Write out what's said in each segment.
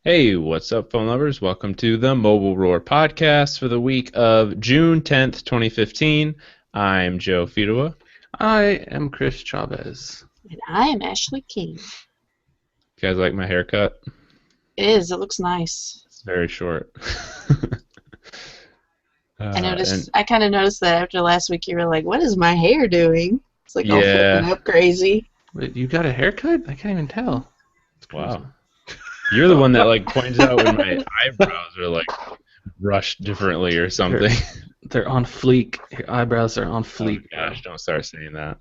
Hey, what's up, phone lovers? Welcome to the Mobile Roar podcast for the week of June 10th, 2015. I'm Joe Fidua. I am Chris Chavez. And I am Ashley King. You guys like my haircut? It is. It looks nice. It's very short. And I kind of noticed that after last week. You were like, "What is my hair doing?" It's like all yeah, flipping up crazy. Wait, you got a haircut? I can't even tell. wow. You're the one that like points out when my eyebrows are like brushed differently or something. They're on fleek. Your eyebrows are on Oh fleek. gosh, don't start saying that.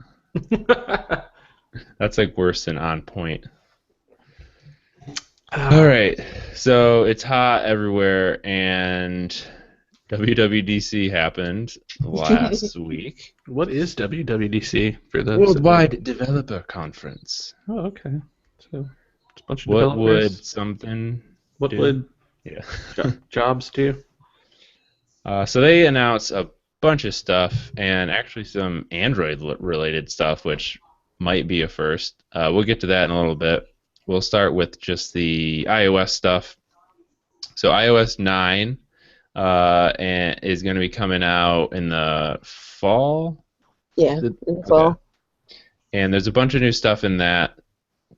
That's like worse than on point. All right, so it's hot everywhere, and WWDC happened last week. What is WWDC for the Worldwide Developer Conference. Oh, okay. So it's a bunch of What developers. would something What do? would Yeah. jobs do? So they announced a bunch of stuff and actually some Android-related stuff, which might be a first. We'll get to that in a little bit. We'll start with just the iOS stuff. So iOS 9 and is going to be coming out in the fall. Yeah, in the fall. And there's a bunch of new stuff in that.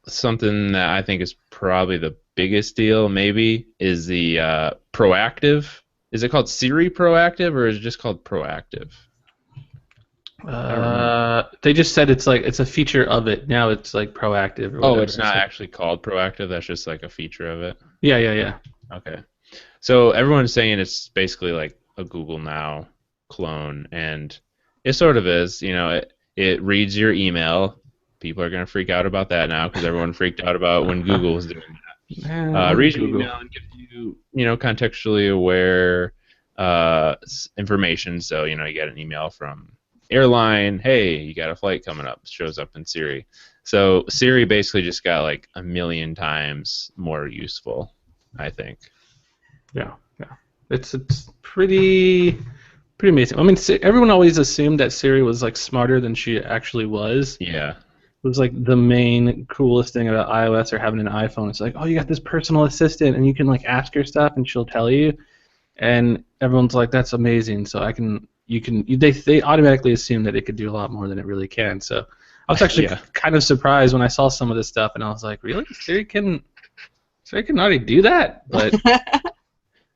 Something that I think is probably the biggest deal, maybe, is the proactive. Is it called Siri Proactive or is it just called Proactive? They just said it's a feature of it. Now it's like proactive. Or Oh, whatever. it's not actually called Proactive. That's just like a feature of it. Yeah. Okay. So everyone's saying it's basically like a Google Now clone, and it sort of is. You know, it reads your email. People are going to freak out about that now because everyone freaked out about when Google was doing that. Reads your email and gives you, contextually aware information. So, you get an email from airline. Hey, you got a flight coming up. It shows up in Siri. So Siri basically just got like a million times more useful, I think. Yeah. It's pretty amazing. I mean, everyone always assumed that Siri was like smarter than she actually was. Yeah. It was like the main coolest thing about iOS or having an iPhone. It's like, oh, you got this personal assistant, and you can like ask her stuff, and she'll tell you. And everyone's like, that's amazing. So they automatically assume that it could do a lot more than it really can. So I was actually kind of surprised when I saw some of this stuff, and I was like, really? Siri can already do that? But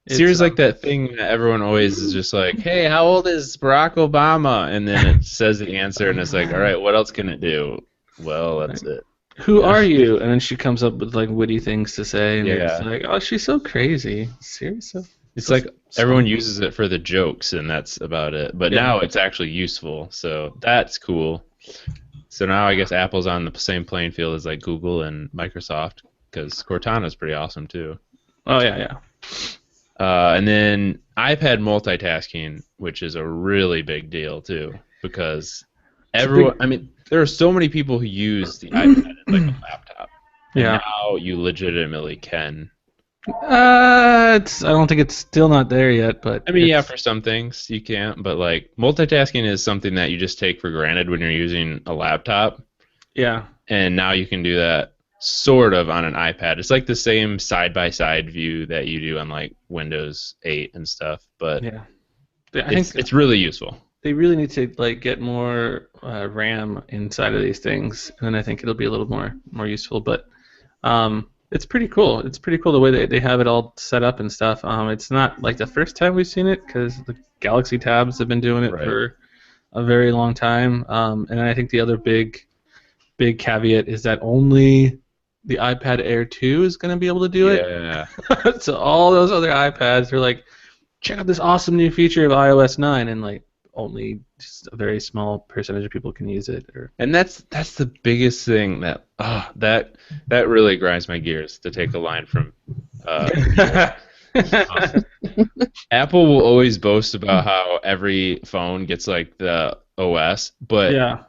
Siri's like that thing that everyone always is just like, hey, how old is Barack Obama? And then it says the answer, and it's like, all right, what else can it do? Well, that's it. Who are you? And then she comes up with like witty things to say, and Yeah. it's like, oh, she's so crazy. Seriously? It's like everyone uses it for the jokes, and that's about it. But now it's actually useful, so that's cool. So now I guess Apple's on the same playing field as like Google and Microsoft, because Cortana's pretty awesome too. Oh yeah. And then iPad multitasking, which is a really big deal too, because there are so many people who use the iPad as like a laptop. Yeah. And now you legitimately can. I don't think it's still not there yet, but I mean, for some things you can't, but like multitasking is something that you just take for granted when you're using a laptop. Yeah. And now you can do that sort of on an iPad. It's like the same side-by-side view that you do on like Windows 8 and stuff, but yeah, I think it's really useful. They really need to like get more RAM inside of these things, and then I think it'll be a little more useful. But it's pretty cool. It's pretty cool the way they have it all set up and stuff. It's not like the first time we've seen it because the Galaxy Tabs have been doing it for a very long time. And I think the other big caveat is that only the iPad Air 2 is going to be able to do it. Yeah. So all those other iPads are like, check out this awesome new feature of iOS 9, and like only just a very small percentage of people can use it. And that's the biggest thing that really grinds my gears, to take a line from Apple will always boast about how every phone gets like the OS, but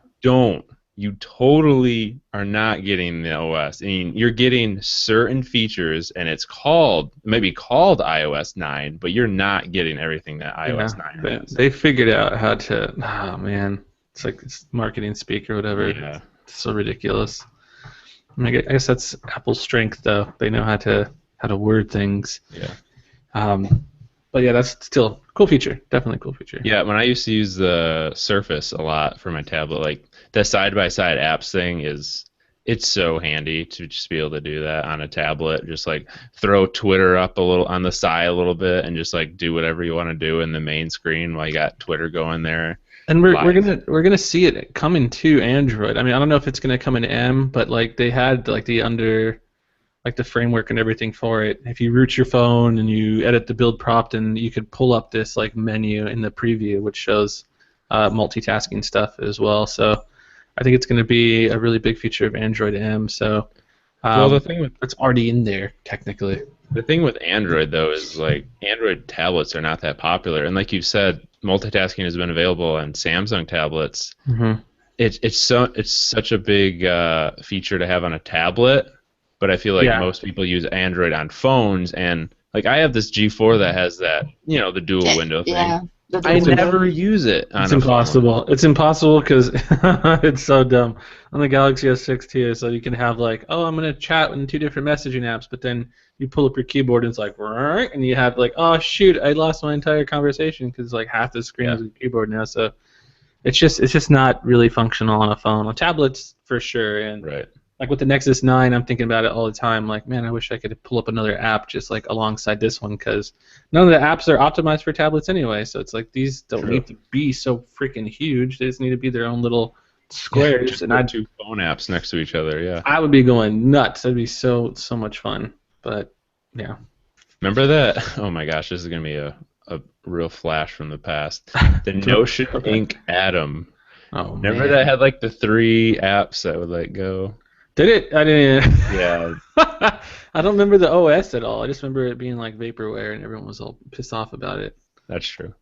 you totally are not getting the OS. I mean, you're getting certain features, and it's maybe called iOS 9, but you're not getting everything that iOS 9 has. They figured out how to. Oh man, it's like it's marketing speak or whatever. It's so ridiculous. I guess that's Apple's strength, though. They know how to how to word things. Yeah. But yeah, that's still a cool feature. Definitely a cool feature. Yeah, when I used to use the Surface a lot for my tablet, like the side-by-side apps thing it's so handy to just be able to do that on a tablet. Just like throw Twitter up a little on the side a little bit and just like do whatever you want to do in the main screen while you got Twitter going there. And we're gonna see it coming to Android. I mean, I don't know if it's gonna come in M, but like they had like the framework and everything for it. If you root your phone and you edit the build prompt, and you could pull up this like menu in the preview, which shows multitasking stuff as well. So I think it's going to be a really big feature of Android M. So Well, the thing with it's already in there technically. the thing with Android though is like Android tablets are not that popular, and like you said, multitasking has been available on Samsung tablets. Mm-hmm. It's such a big feature to have on a tablet, but I feel like most people use Android on phones, and like I have this G4 that has that, the dual window thing. Yeah. I never use it on It's a impossible. phone. It's impossible because it's so dumb. On the Galaxy S6 too, so you can have like, oh, I'm gonna chat in 2 different messaging apps, but then you pull up your keyboard and it's like, and you have like, oh shoot, I lost my entire conversation because like half the screen is a keyboard now. So it's just not really functional on a phone. On tablets for sure, and Right. like with the Nexus 9, I'm thinking about it all the time. Like, man, I wish I could pull up another app just like alongside this one, because none of the apps are optimized for tablets anyway. So it's like these don't need to be so freaking huge. They just need to be their own little squares. Just and put I'd 2 phone apps next to each other. Yeah. I would be going nuts. That'd be so much fun. But yeah. Remember that? Oh my gosh, this is gonna be a real flash from the past. The Notion Ink Atom. Oh Remember man. that had like the 3 apps that would like go. Did it? I didn't. Yeah. I don't remember the OS at all. I just remember it being like vaporware, and everyone was all pissed off about it. That's true.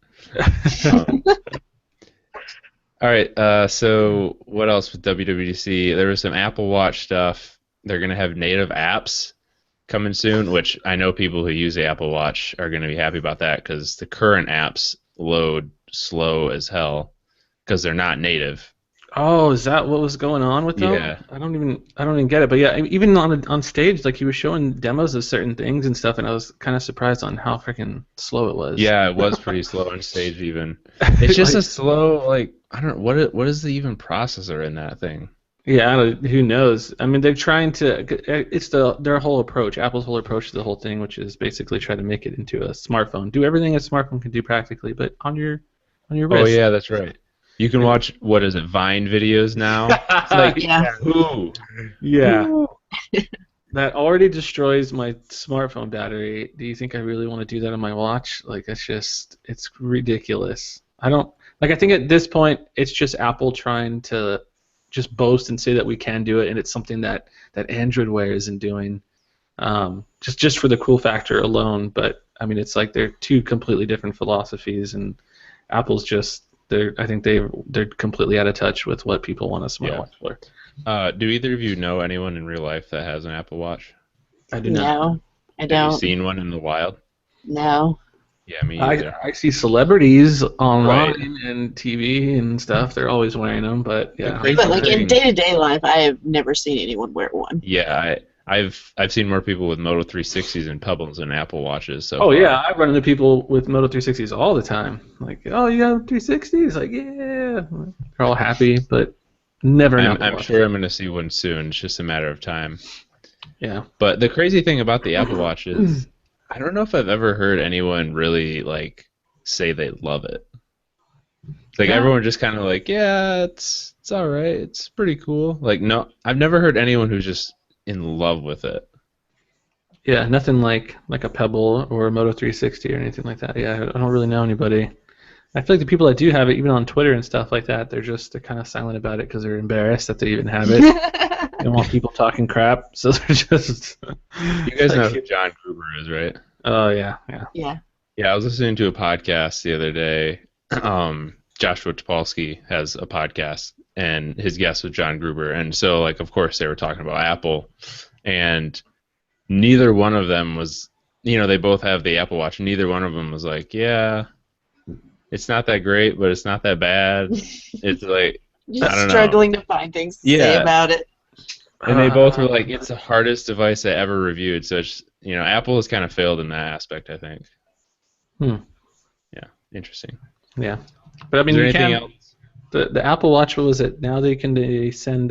All right. So what else with WWDC? There was some Apple Watch stuff. They're gonna have native apps coming soon, which I know people who use the Apple Watch are gonna be happy about that, because the current apps load slow as hell because they're not native. Oh, is that what was going on with them? Yeah. I don't even get it. But yeah, even on stage, like he was showing demos of certain things and stuff, and I was kind of surprised on how freaking slow it was. Yeah, it was pretty slow on stage even. It's just Like- a slow, like, I don't know, what is the even processor in that thing? Yeah, who knows? I mean, they're trying to. It's their whole approach. Apple's whole approach to the whole thing, which is basically try to make it into a smartphone. Do everything a smartphone can do practically, but on your wrist. Oh yeah, that's right. You can watch, what is it, Vine videos now? It's like, Yeah. who? Yeah. That already destroys my smartphone battery. Do you think I really want to do that on my watch? Like, it's ridiculous. I think at this point, it's just Apple trying to just boast and say that we can do it, and it's something that Android Wear isn't doing, just for the cool factor alone. But, I mean, it's like they're 2 completely different philosophies, and Apple's just, I think they're completely out of touch with what people want a smartwatch for. Do either of you know anyone in real life that has an Apple Watch? I do not. No, I Have don't. you seen one in the wild? No. Yeah, me either. I see celebrities online and TV and stuff. They're always wearing them, but yeah. crazy But like in thing- day-to-day life, I have never seen anyone wear one. Yeah, I've seen more people with Moto 360s and Pebbles than Apple Watches. So Oh far. yeah, I run into people with Moto 360s all the time. Like, oh, you got 360s? Like, yeah. They're all happy, but never an Apple I'm Watch. sure I'm going to see one soon. It's just a matter of time. Yeah. But the crazy thing about the Apple Watch is, I don't know if I've ever heard anyone really like say they love it. It's like everyone just kind of like, yeah, it's all right, it's pretty cool. Like, no, I've never heard anyone who's just in love with it. Yeah, nothing like a Pebble or a Moto 360 or anything like that. Yeah, I don't really know anybody. I feel like the people that do have it, even on Twitter and stuff like that, they're kind of silent about it because they're embarrassed that they even have it. They don't want people talking crap, so they're just. You guys know who John Gruber is, right? Oh yeah. Yeah. Yeah, I was listening to a podcast the other day. Joshua Topolsky has a podcast, and his guest was John Gruber. And so, like, of course, they were talking about Apple, and neither one of them was, they both have the Apple Watch. Neither one of them was like, yeah, it's not that great, but it's not that bad. It's like, I Just don't know. struggling to find things to say Yeah. about it. And they both were like, it's the hardest device I ever reviewed. So it's, Apple has kind of failed in that aspect, I think. Hmm. Yeah, interesting. Yeah, but I Is mean, there you anything can else? the Apple Watch. What was it? Now they send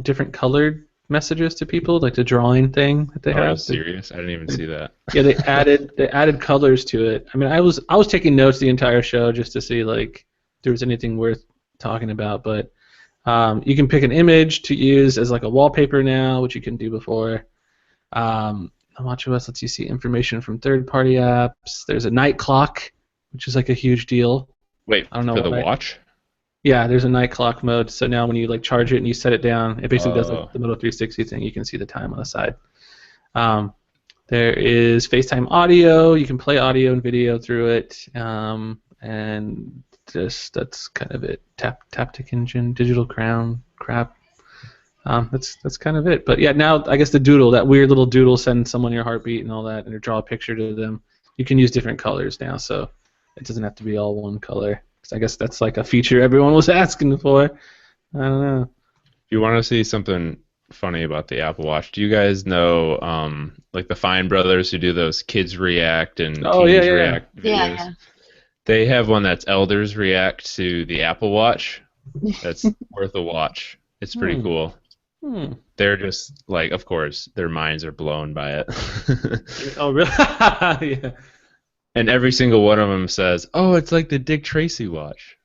different colored messages to people, like the drawing thing that they Oh, are you have. serious? I didn't even see that. Yeah, they added colors to it. I mean, I was taking notes the entire show just to see like if there was anything worth talking about. But you can pick an image to use as like a wallpaper now, which you couldn't do before. WatchOS lets you see information from third-party apps. There's a night clock, which is like a huge deal. Wait, I don't know for the why. watch? Yeah, there's a night clock mode. So now when you like charge it and you set it down, it basically does like Oh, the Moto 360 thing. You can see the time on the side. Um, there is FaceTime audio. You can play audio and video through it. And just that's kind of it. Taptic engine, digital crown, crap. That's kind of it. But yeah, now I guess the doodle, that weird little doodle, send someone your heartbeat and all that, and draw a picture to them. You can use different colors now, so it doesn't have to be all one color. So I guess that's like a feature everyone was asking for. I don't know. if you want to see something funny about the Apple Watch, do you guys know, like the Fine Brothers who do those Kids React and Oh yeah, Teens yeah. React videos? Yeah, yeah. They have one that's Elders React to the Apple Watch. That's worth a watch. It's pretty Hmm. cool. Hmm. They're just like, of course, their minds are blown by it. Oh really? Yeah. And every single one of them says, "Oh, it's like the Dick Tracy watch."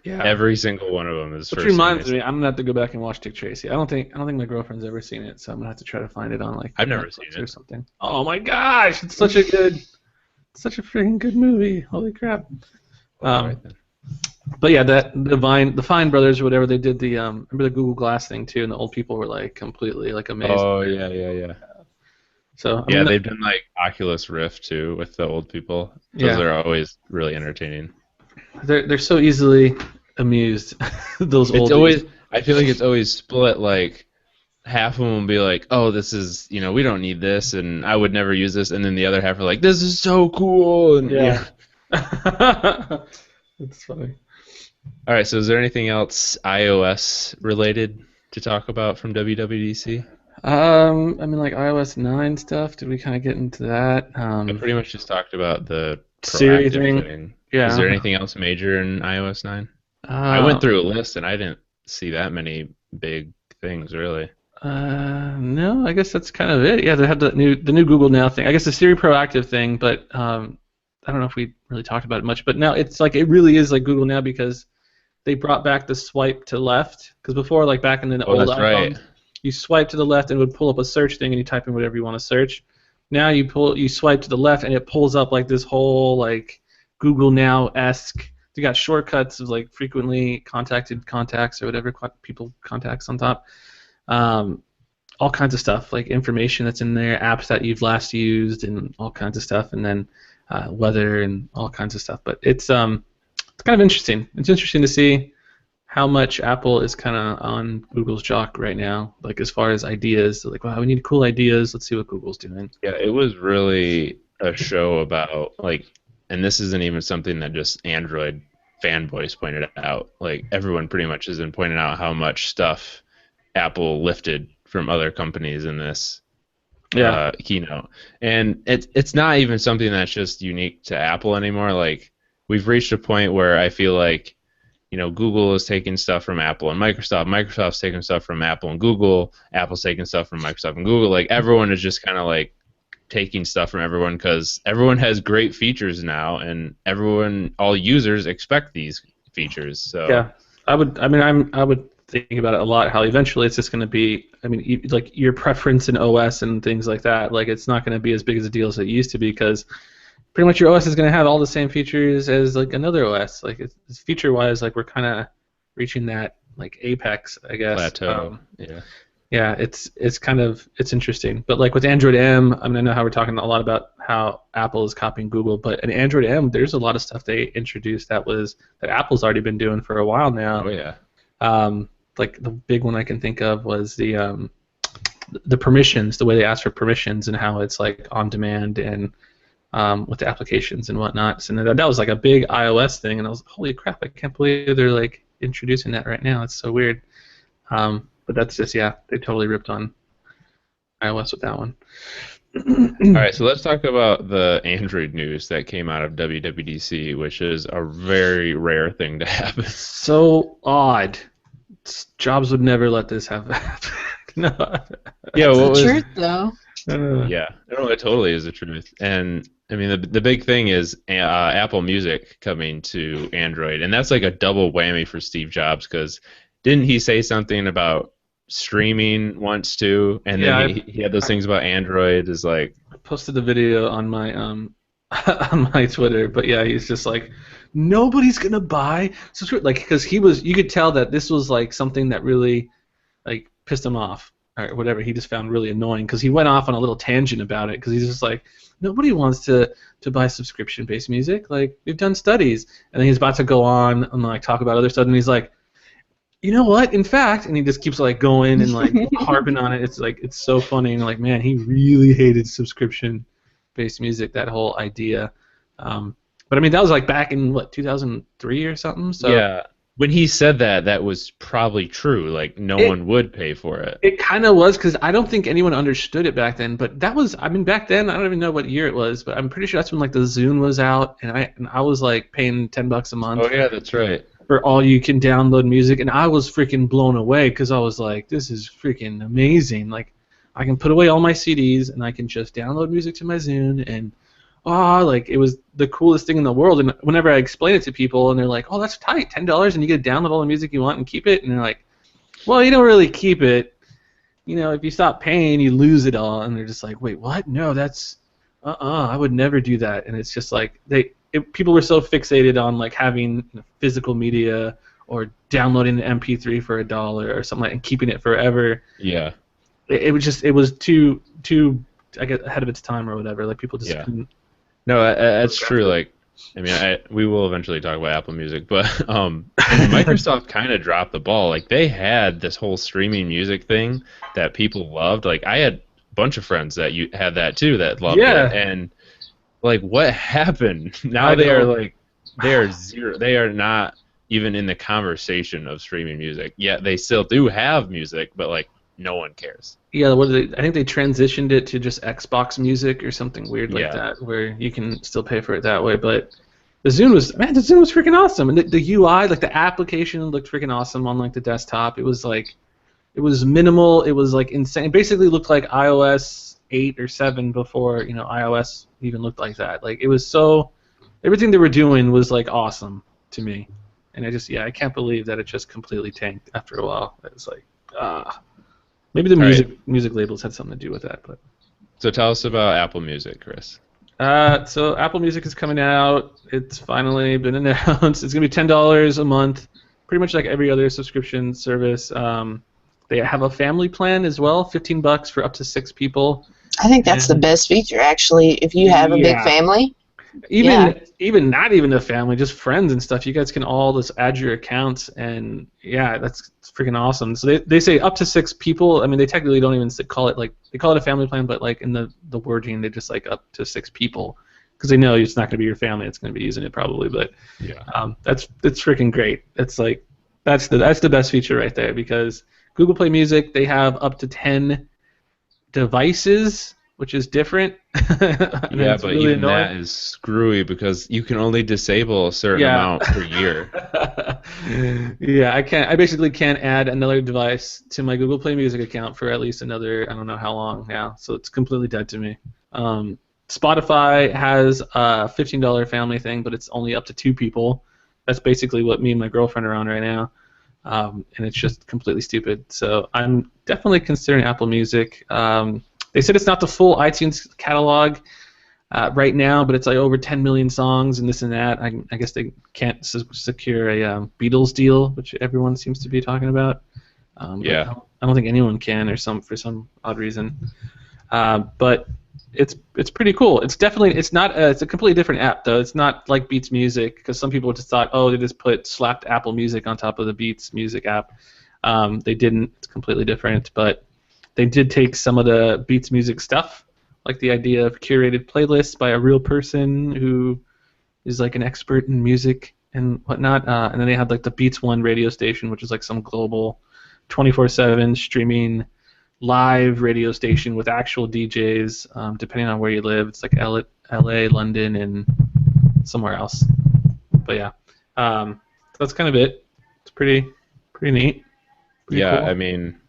Yeah. Every single one of them is Which first thing reminds they me, say. I'm gonna have to go back and watch Dick Tracy. I don't think my girlfriend's ever seen it, so I'm gonna have to try to find it on like I've never Netflix seen or it. something. Oh my gosh, it's such a freaking good movie. Holy crap. Well, Um, right then. But yeah, the Fine Brothers or whatever, they did the remember the Google Glass thing too, and the old people were like completely like amazed. Oh yeah, yeah, yeah. So I Yeah, mean, they've done like Oculus Rift too with the old people. Those yeah, are always really entertaining. they're so easily amused. Those It's oldies. always I feel like it's always split like half of them will be like, "Oh, this is, we don't need this and I would never use this." And then the other half are like, "This is so cool." And Yeah. It's funny. All right, so is there anything else iOS related to talk about from WWDC? I mean, like iOS 9 stuff. Did we kind of get into that? I pretty much just talked about the Siri proactive thing. thing. Yeah. Is there anything else major in iOS 9? I went through a list and I didn't see that many big things really. No, I guess that's kind of it. Yeah, they had the new Google Now thing. I guess the Siri proactive thing, but I don't know if we really talked about it much. But now it's like it really is like Google Now because they brought back the swipe to left. Because before, like back in the Oh, old that's iPhones, right. you swipe to the left and it would pull up a search thing and you type in whatever you want to search. Now you swipe to the left and it pulls up like this whole like Google Now-esque. You got shortcuts of like frequently contacted contacts or whatever people contacts on top. All kinds of stuff like information that's in there, apps that you've last used, and all kinds of stuff, and then weather and all kinds of stuff. But it's kind of interesting. It's interesting to see how much Apple is kind of on Google's jock right now, like as far as ideas. Like, wow, we need cool ideas. Let's see what Google's doing. Yeah, it was really a show about like, and this isn't even something that just Android fanboys pointed out. Like everyone pretty much has been pointing out how much stuff Apple lifted from other companies in this Yeah. keynote, and it's not even something that's just unique to Apple anymore. Like we've reached a point where I feel like Google is taking stuff from Apple and Microsoft's taking stuff from Apple and Google, Apple's taking stuff from Microsoft and Google. Like everyone is just kind of like taking stuff from everyone because everyone has great features now, and all users expect these features. So Yeah. I would think about it a lot. How eventually it's just going to be. I mean, like your preference in OS and things like that. Like it's not going to be as big as a deal as it used to be because pretty much your OS is going to have all the same features as like another OS. Like it's feature-wise, like we're kind of reaching that like apex, I guess. plateau. Yeah. Yeah, it's interesting. But like with Android M, I mean, I know how we're talking a lot about how Apple is copying Google, but in Android M, there's a lot of stuff they introduced that Apple's already been doing for a while now. Oh yeah. Like the big one I can think of was the permissions, the way they ask for permissions and how it's like on demand and with the applications and whatnot. So that was like a big iOS thing, and I was holy crap, I can't believe they're like introducing that right now. It's so weird. But that's just they totally ripped on iOS with that one. All right, so let's talk about the Android news that came out of WWDC, which is a very rare thing to happen. So odd. Jobs would never let this happen. No. Yeah, That's what the was? truth, though. Yeah, no, it totally is the truth. And I mean, the big thing is Apple Music coming to Android, and that's like a double whammy for Steve Jobs because didn't he say something about streaming once too? And Yeah, then he had those things about Android. Is like, I posted the video on my on my Twitter, but yeah, he's just like, nobody's gonna buy subscription, like, because you could tell that this was like something that really like pissed him off or whatever. He just found really annoying because he went off on a little tangent about it because he's just like, nobody wants to buy subscription-based music. Like, we've done studies, and then he's about to go on and like talk about other stuff, and he's like, you know what? In fact, and he just keeps like going and like harping on it. It's like it's so funny, and like, man, he really hated subscription-based music. That whole idea. But I mean, that was like back in what 2003 or something. So yeah, when he said that, that was probably true. Like, no one would pay for it. It kind of was because I don't think anyone understood it back then. But that was, I mean, back then I don't even know what year it was, but I'm pretty sure that's when like the Zune was out, and I was like paying $10 a month. Oh yeah, that's right. For all you can download music, and I was freaking blown away because I was like, this is freaking amazing. Like, I can put away all my CDs and I can just download music to my Zune, and like, it was the coolest thing in the world. And whenever I explain it to people, and they're like, oh, that's tight, $10, and you get to download all the music you want and keep it, and they're like, well, you don't really keep it. You know, if you stop paying, you lose it all. And they're just like, wait, what? No, that's I would never do that. And it's just like people were so fixated on like having physical media or downloading an MP3 for $1 or something like, and keeping it forever. Yeah. It was too I guess ahead of its time or whatever. Like, people just couldn't. No, that's true. Like, I mean, we will eventually talk about Apple Music, but Microsoft kind of dropped the ball. Like, they had this whole streaming music thing that people loved. Like, I had a bunch of friends that had that too that loved it, and like, what happened? Now they are zero. They are not even in the conversation of streaming music. Yet they still do have music, but like, no one cares. Yeah, I think they transitioned it to just Xbox Music or something weird like that, where you can still pay for it that way. But the Zune was freaking awesome, and the UI, like the application, looked freaking awesome on like the desktop. It was minimal. It was like insane. It basically looked like iOS 8 or 7 before iOS even looked like that. Like, it was everything they were doing was like awesome to me, and I can't believe that it just completely tanked after a while. It was like maybe the music labels had something to do with that, but. So tell us about Apple Music, Chris. So Apple Music is coming out. It's finally been announced. It's gonna be $10 a month, pretty much like every other subscription service. They have a family plan as well, $15 for up to 6 people. I think that's the best feature, actually. If you have a big family. Even not even a family, just friends and stuff. You guys can all just add your accounts, and that's freaking awesome. So they say up to 6 people. I mean, they technically don't even call it they call it a family plan, but like in the wording, they just like up to 6 people because they know it's not going to be your family that's going to be using it probably. But it's freaking great. It's like that's the best feature right there, because Google Play Music, they have up to 10 devices, which is different. But really even annoying. That is screwy because you can only disable a certain amount per year. I basically can't add another device to my Google Play Music account for at least another, I don't know how long now. So it's completely dead to me. Spotify has a $15 family thing, but it's only up to 2 people. That's basically what me and my girlfriend are on right now. And it's just completely stupid. So I'm definitely considering Apple Music. They said it's not the full iTunes catalog right now, but it's like over 10 million songs and this and that. I guess they can't secure a Beatles deal, which everyone seems to be talking about. I don't think anyone can, for some odd reason. But it's pretty cool. It's a completely different app though. It's not like Beats Music, because some people just thought, they just slapped Apple Music on top of the Beats Music app. They didn't. It's completely different, but they did take some of the Beats Music stuff, like the idea of curated playlists by a real person who is like an expert in music and whatnot. And then they had like the Beats One radio station, which is like some global 24/7 streaming live radio station with actual DJs, depending on where you live. It's like LA, London, and somewhere else. But yeah, that's kind of it. It's pretty neat. Pretty Yeah, cool. I mean,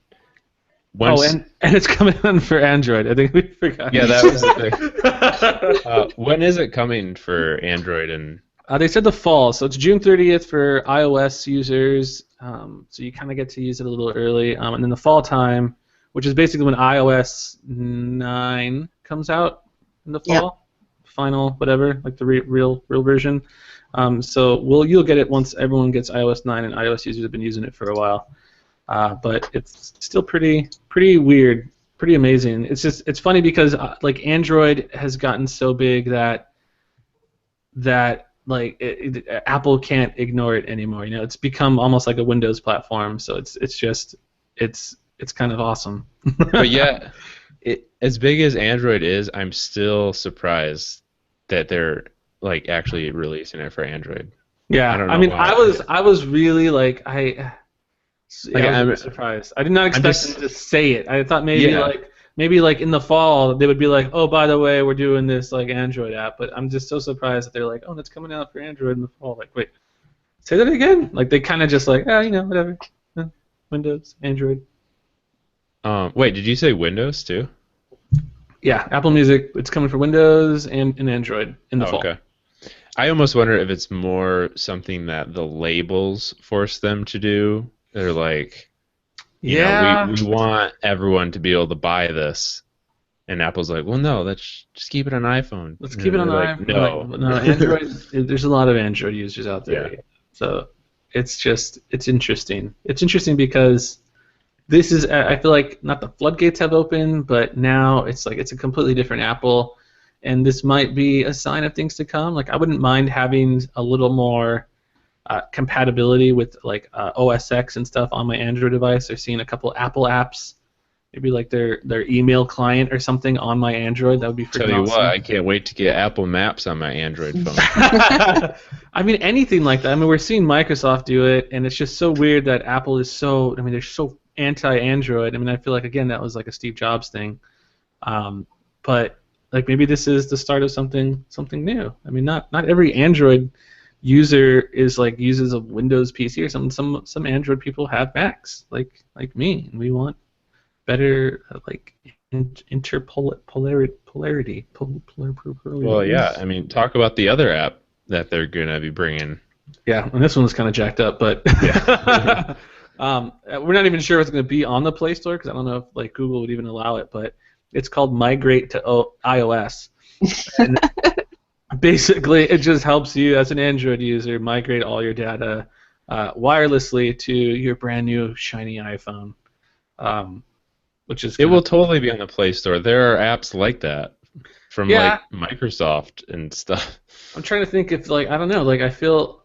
Oh, once and it's coming on for Android. I think we forgot. yeah, that was the thing. When is it coming for Android? And They said the fall, so it's June 30th for iOS users. So you kind of get to use it a little early, and then the fall time, which is basically when iOS 9 comes out in the fall, final whatever, like the real version. So you'll get it once everyone gets iOS 9, and iOS users have been using it for a while. But it's still pretty weird, pretty amazing. It's funny because like Android has gotten so big that like Apple can't ignore it anymore. You know, it's become almost like a Windows platform. So it's kind of awesome. but yeah, as big as Android is, I'm still surprised that they're like actually releasing it for Android. Yeah, I don't I know mean, why. I was really like I was really surprised. I did not expect them to say it. I thought maybe like in the fall they would be like, oh, by the way, we're doing this like Android app. But I'm just so surprised that they're like, oh, that's coming out for Android in the fall. Like, wait, say that again? Like they kind of just like, whatever, Windows, Android. Wait, did you say Windows too? Yeah, Apple Music. It's coming for Windows and Android in the fall. Okay. I almost wonder if it's more something that the labels force them to do. They're like, you know, we want everyone to be able to buy this, and Apple's like, well, no, let's just keep it on iPhone. Let's keep it on iPhone. No, Android. There's a lot of Android users out there, so it's interesting. It's interesting because this is, I feel like, not the floodgates have opened, but now it's like it's a completely different Apple, and this might be a sign of things to come. Like I wouldn't mind having a little more compatibility with like OS X and stuff on my Android device. I've seen a couple Apple apps, maybe like their email client or something on my Android. That would be freaking Tell you awesome. what, I can't wait to get Apple Maps on my Android phone. I mean, anything like that. I mean, we're seeing Microsoft do it, and it's just so weird that Apple is so. I mean, they're so anti-Android. I mean, I feel like again that was like a Steve Jobs thing, but like maybe this is the start of something new. I mean, not every Android user is like uses a Windows PC or something. Some Android people have Macs, like me, and we want better like polarity. Well, yeah, I mean, talk about the other app that they're gonna be bringing. Yeah, and this one was kind of jacked up, but we're not even sure what's going to be on the Play Store because I don't know if like Google would even allow it, but it's called Migrate to iOS. And basically, it just helps you as an Android user migrate all your data wirelessly to your brand new shiny iPhone, which is It will totally be on the Play Store. There are apps like that from Yeah. like Microsoft and stuff. I'm trying to think if like I don't know, like I feel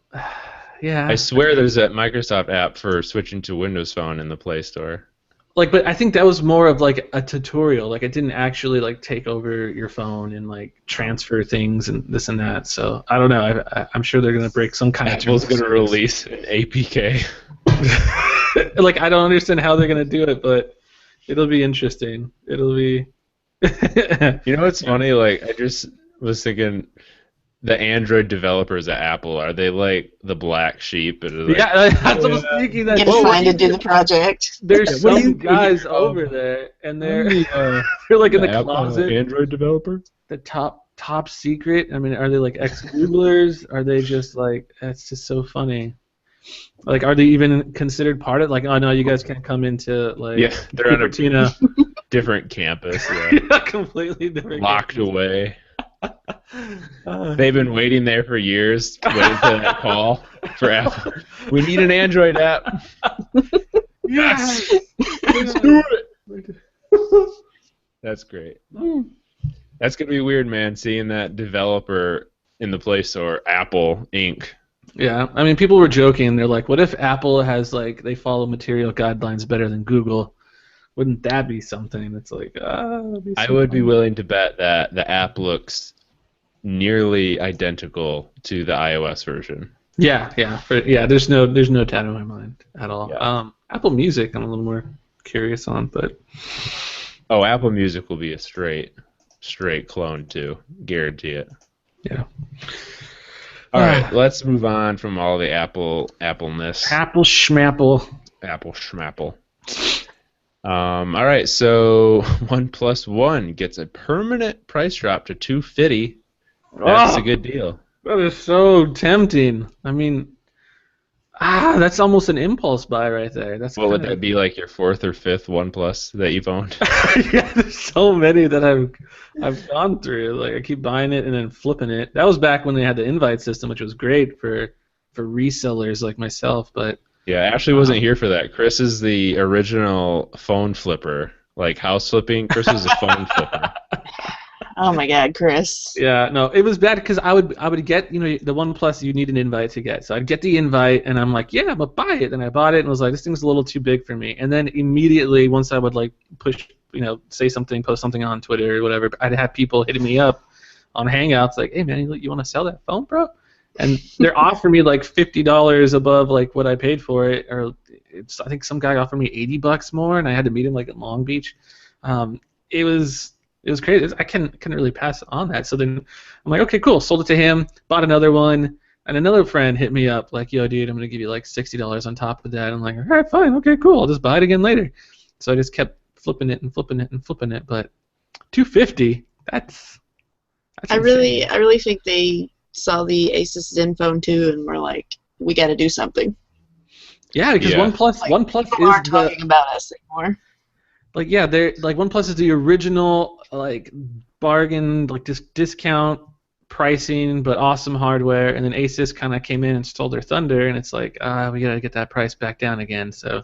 yeah. I swear there's that Microsoft app for switching to Windows Phone in the Play Store. Like, but I think that was more of like a tutorial. Like, it didn't actually like take over your phone and like transfer things and this and that. So I don't know. I'm sure they're gonna break some kind Apple's of. gonna release an APK. Like, I don't understand how they're gonna do it, but it'll be interesting. It'll be. You know what's funny? Like, I just was thinking, the Android developers at Apple, are they like the black sheep? Like, Yeah, that's what I was thinking. That Get assigned to do the project. there's some guys over there, and they're they're like in the Apple closet. Android developer? The top secret. I mean, are they like ex-Googlers? Are they just like? That's just so funny. Like, are they even considered part of? Like, oh no, you guys can't come into like. Yeah, they're at a Cupertino. different campus. Yeah, completely different. Locked away. Uh, They've been waiting there for years, waiting for that call for Apple. We need an Android app. Yes! Let's do it! That's great. That's going to be weird, man, seeing that developer in the Play Store, Apple Inc. Yeah, I mean, people were joking. They're like, "What if Apple has like they follow material guidelines better than Google? Wouldn't that be something?" It's like, I would be willing to bet that the app looks nearly identical to the iOS version. Yeah. There's no doubt in my mind at all. Yeah. Apple Music, I'm a little more curious on, but Oh, Apple Music will be a straight clone too. Guarantee it. yeah. All right, let's move on from all the Appleness. Apple schmapple. Apple schmapple. All right, so OnePlus One gets a permanent price drop to $250. That's a good deal. That is so tempting. I mean, that's almost an impulse buy right there. That's Well, would that be like your fourth or fifth OnePlus that you've owned? Yeah, there's so many that I've gone through. Like I keep buying it and then flipping it. That was back when they had the invite system, which was great for resellers like myself. But yeah, Ashley wasn't here for that. Chris is the original phone flipper, like house flipping. Chris is a phone flipper. Oh my God, Chris. yeah, no, it was bad because I would get, the OnePlus you need an invite to get. So I'd get the invite and I'm like, yeah, I'm gonna buy it. And I bought it and was like, this thing's a little too big for me. And then immediately once I would like push, say something, post something on Twitter or whatever, I'd have people hitting me up on Hangouts like, hey man, you want to sell that phone, bro? And they're offering me like $50 above like what I paid for it, or I think some guy offered me $80 more, and I had to meet him like in Long Beach. It was crazy. I couldn't really pass on that. So then I'm like, okay, cool. Sold it to him, bought another one, and another friend hit me up like, yo, dude, I'm gonna give you like $60 on top of that. I'm like, all right, fine, okay, cool. I'll just buy it again later. So I just kept flipping it and flipping it and flipping it. But $250, that's I insane. really think they saw the Asus Zenfone 2 and were like, we got to do something. Yeah, because Yeah. OnePlus People aren't talking about us anymore. like they're like OnePlus is the original like bargain, like discount pricing but awesome hardware, and then Asus kind of came in and stole their thunder, and it's like we gotta get that price back down again. So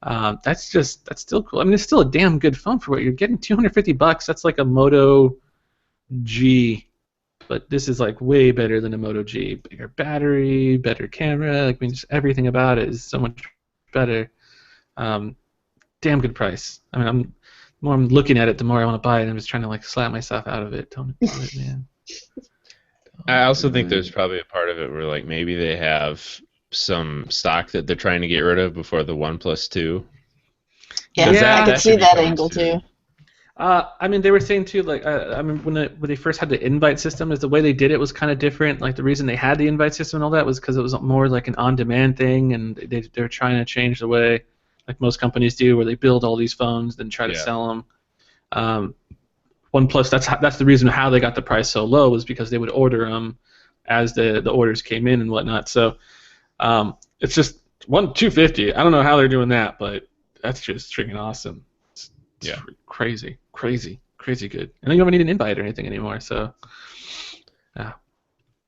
that's still cool. I mean, it's still a damn good phone for what you're getting. $250. That's like a Moto G, but this is like way better than a Moto G. Bigger battery, better camera. Like, I mean, just everything about it is so much better. Damn good price. I mean, the more I'm looking at it, the more I want to buy it. I'm just trying to like slap myself out of it. Don't do it, man. I also think there's probably a part of it where like maybe they have some stock that they're trying to get rid of before the OnePlus 2. Yeah, Yeah, I could that see should be that coming angle soon. too. I mean, they were saying too, like, I mean, when they first had the invite system, is the way they did it was kind of different. Like, the reason they had the invite system and all that was because it was more like an on-demand thing, and they were trying to change the way, like most companies do, where they build all these phones, then try to sell them. OnePlus, that's the reason how they got the price so low, was because they would order them as the orders came in and whatnot. So it's just $250. I don't know how they're doing that, but that's just freaking awesome. It's crazy good. And then you don't need an invite or anything anymore. So yeah.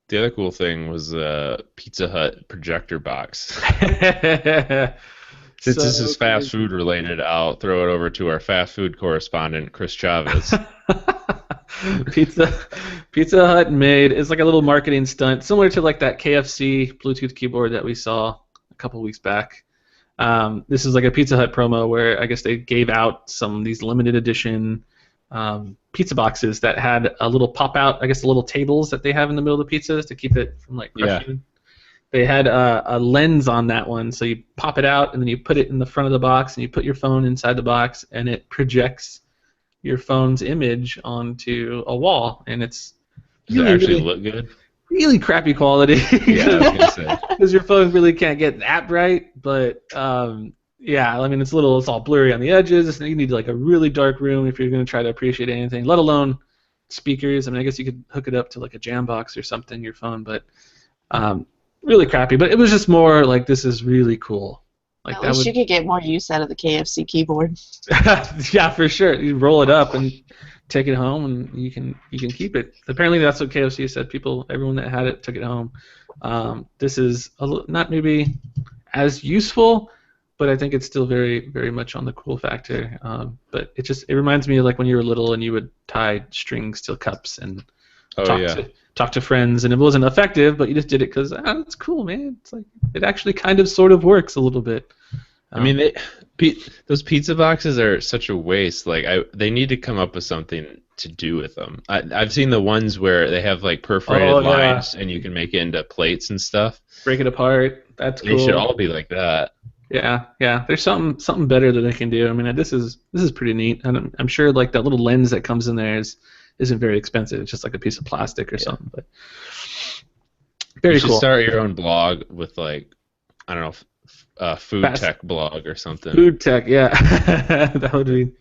The other cool thing was the Pizza Hut projector box. Since this is fast food related, I'll throw it over to our fast food correspondent, Chris Chavez. Pizza Hut made, it's like a little marketing stunt, similar to like that KFC Bluetooth keyboard that we saw a couple weeks back. This is like a Pizza Hut promo where I guess they gave out these limited edition pizza boxes that had a little pop out, I guess the little tables that they have in the middle of the pizzas to keep it from like crushing. Yeah. They had a lens on that one, so you pop it out and then you put it in the front of the box and you put your phone inside the box and it projects your phone's image onto a wall, and it's Does it actually look good? Really crappy quality. Yeah, I was gonna say. Because your phone really can't get that bright, but yeah, I mean it's all blurry on the edges. You need like a really dark room if you're going to try to appreciate anything, let alone speakers. I mean, I guess you could hook it up to like a jam box or something, your phone, but really crappy. But it was just more like, this is really cool. Like, at least you could get more use out of the KFC keyboard. Yeah, for sure. You roll it up and take it home, and you can keep it. Apparently, that's what KFC said. Everyone that had it took it home. This is not maybe as useful, but I think it's still very, very much on the cool factor. But it reminds me of like when you were little and you would tie strings to cups and talk to friends, and it wasn't effective, but you just did it because it's cool, man. It's like it actually kind of sort of works a little bit. I mean, those pizza boxes are such a waste. Like, they need to come up with something to do with them. I've seen the ones where they have like perforated lines, and you can make it into plates and stuff. Break it apart. That's cool. They should all be like that. Yeah. There's something better that they can do. I mean, this is pretty neat, and I'm sure like that little lens that comes in there isn't very expensive. It's just like a piece of plastic or something, but You very should cool. start your own blog with like, I don't know, food Fast tech blog or something. food tech, yeah, that would be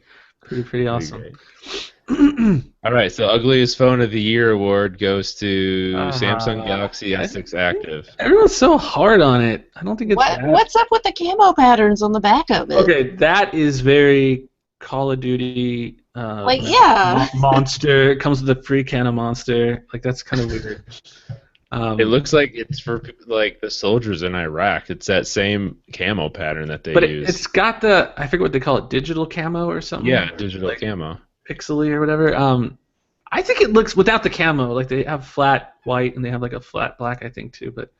pretty That'd be awesome. great. All right, so ugliest phone of the year award goes to Samsung Galaxy I S6 Active. Everyone's so hard on it. I don't think it's that. What's up with the camo patterns on the back of it? Okay, that is very Call of Duty. Like, yeah. Monster. It comes with a free can of Monster. Like, that's kind of weird. It looks like it's for like the soldiers in Iraq. It's that same camo pattern that they but use. it's got I forget what they call it, digital camo or something. Yeah, digital like camo. pixely or whatever. I think it looks without the camo. Like they have flat white and they have like a flat black, I think too. But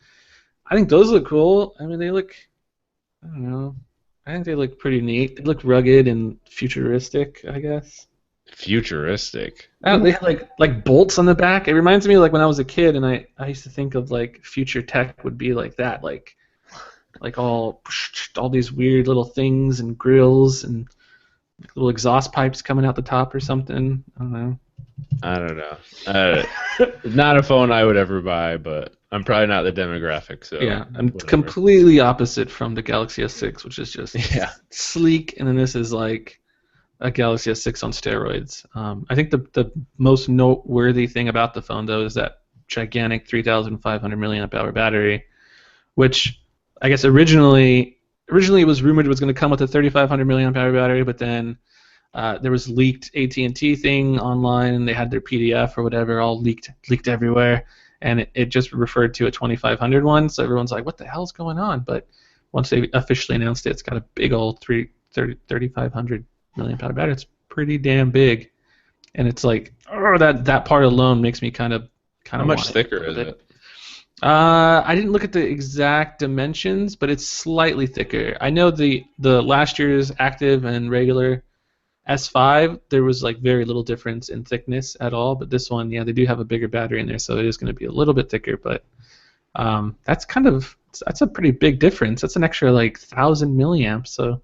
I think those look cool. I mean, they look. I don't know. I think they look pretty neat. They look rugged and futuristic, I guess. Futuristic. They have like bolts on the back. It reminds me of like when I was a kid and I used to think of like future tech would be like that, like all these weird little things and grills and little exhaust pipes coming out the top or something. I don't know. I don't know. Not a phone I would ever buy, but I'm probably not the demographic. So Yeah, I'm whatever. completely opposite from the Galaxy S6, which is just Yeah. sleek, and then this is like a Galaxy S6 on steroids. I think the most noteworthy thing about the phone, though, is that gigantic 3,500 milliamp hour battery, which I guess originally it was rumored it was going to come with a 3,500 milliamp hour battery, but then there was leaked AT&T thing online, and they had their PDF or whatever all leaked everywhere, and it just referred to a 2,500 one, so everyone's like, what the hell's going on? But once they officially announced it, it's got a big old 3,500 milliamp hour battery. It's pretty damn big, and it's like, oh, that part alone makes me kind of How much want thicker is it? I didn't look at the exact dimensions, but it's slightly thicker. I know the last year's active and regular S5, there was like very little difference in thickness at all, but this one, yeah, they do have a bigger battery in there, so it is going to be a little bit thicker, but that's a pretty big difference. That's an extra like 1,000 milliamps, so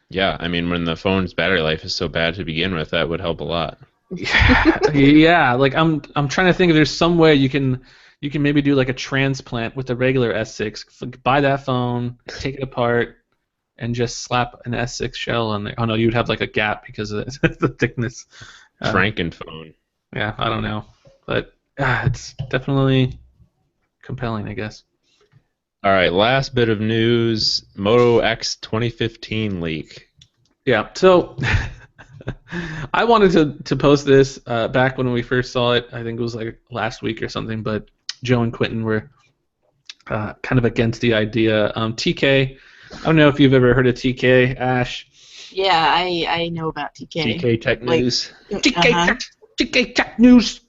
Yeah, I mean, when the phone's battery life is so bad to begin with, that would help a lot. yeah, like I'm trying to think if there's some way you can maybe do like a transplant with the regular S6. Buy that phone, take it apart, and just slap an S6 shell on there. Oh no, you'd have like a gap because of the thickness. Frankenphone. Yeah, I don't know, but it's definitely compelling, I guess. All right, last bit of news: Moto X 2015 leak. Yeah, so I wanted to post this back when we first saw it. I think it was like last week or something, but Joe and Quentin were kind of against the idea. TK, I don't know if you've ever heard of TK, Ash. Yeah, I know about TK. TK Tech Like- News. TK Tech News.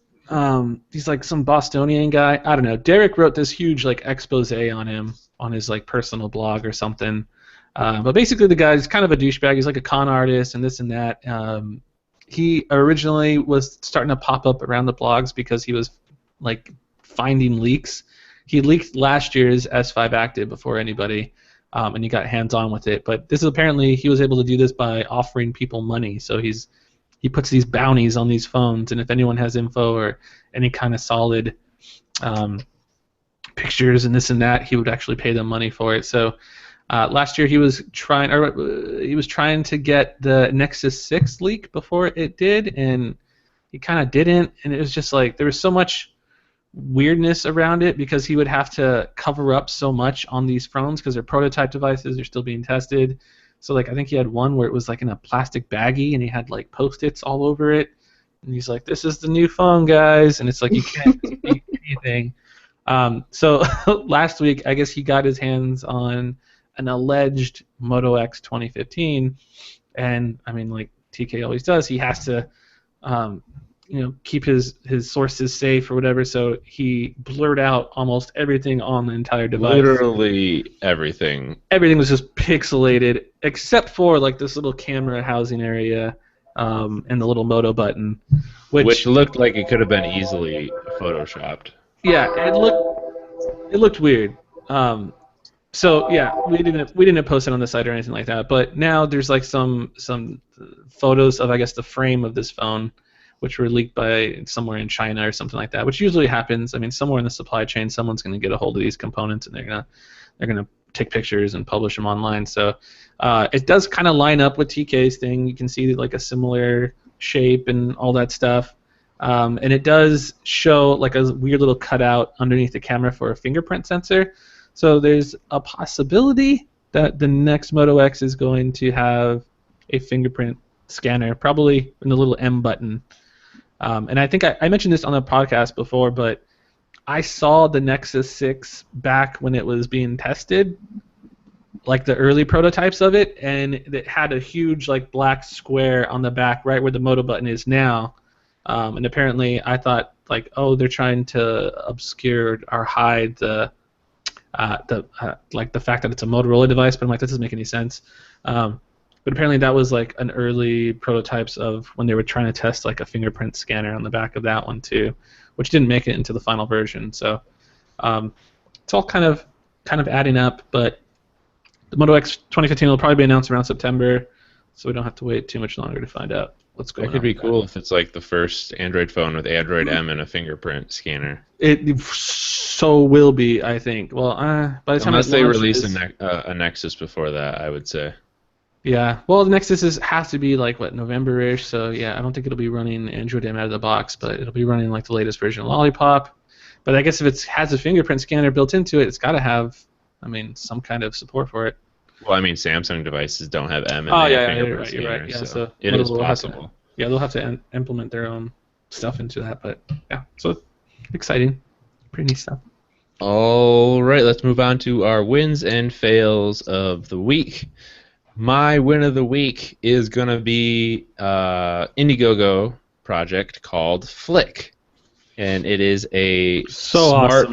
He's like some Bostonian guy. I don't know. Derek wrote this huge like expose on him on his like personal blog or something. But basically, the guy's kind of a douchebag. He's like a con artist and this and that. He originally was starting to pop up around the blogs because he was like finding leaks. He leaked last year's S5 Active before anybody, and he got hands-on with it. But this is apparently he was able to do this by offering people money. So he puts these bounties on these phones, and if anyone has info or any kind of solid pictures and this and that, he would actually pay them money for it. So last year he was trying to get the Nexus 6 leak before it did, and he kind of didn't. And it was just like there was so much weirdness around it because he would have to cover up so much on these phones because they're prototype devices, they're still being tested. So like I think he had one where it was like in a plastic baggie and he had like Post-its all over it, and he's like, "This is the new phone, guys," and it's like you can't see anything. So last week I guess he got his hands on an alleged Moto X 2015, and I mean like TK always does, he has to keep his sources safe or whatever, so he blurred out almost everything on the entire device. Literally everything. Everything was just pixelated except for like this little camera housing area and the little Moto button, which looked like it could have been easily photoshopped. yeah, it looked weird. So yeah, we didn't post it on the site or anything like that. But now there's like some photos of I guess the frame of this phone, which were leaked by somewhere in China or something like that. Which usually happens. I mean, somewhere in the supply chain, someone's going to get a hold of these components and they're gonna take pictures and publish them online. So it does kind of line up with TK's thing. You can see like a similar shape and all that stuff. And it does show like a weird little cutout underneath the camera for a fingerprint sensor. So there's a possibility that the next Moto X is going to have a fingerprint scanner, probably in the little M button. And I think I mentioned this on the podcast before, but I saw the Nexus 6 back when it was being tested, like the early prototypes of it, and it had a huge like black square on the back right where the Moto button is now. And apparently I thought like, oh, they're trying to obscure or hide like the fact that it's a Motorola device, but I'm like, that doesn't make any sense. But apparently that was like an early prototypes of when they were trying to test like a fingerprint scanner on the back of that one too, which didn't make it into the final version. So it's all kind of adding up. But the Moto X 2015 will probably be announced around September, so we don't have to wait too much longer to find out what's going on. That could be cool if it's like the first Android phone with Android M and a fingerprint scanner. It so will be, I think. Well, by the time unless they release launches, a Nexus before that, I would say. yeah. Well, the Nexus has to be like what, November-ish. So yeah, I don't think it'll be running Android M out of the box, but it'll be running like the latest version of Lollipop. But I guess if it has a fingerprint scanner built into it, it's got to have, I mean, some kind of support for it. Well, I mean, Samsung devices don't have M in Oh their yeah, fingerprint you're right. Yeah, scanner, so it is they'll have to- possible. yeah, they'll have to implement their own stuff into that. But yeah, so exciting, pretty neat stuff. All right, let's move on to our wins and fails of the week. My win of the week is going to be Indiegogo project called Flick. And it is a smart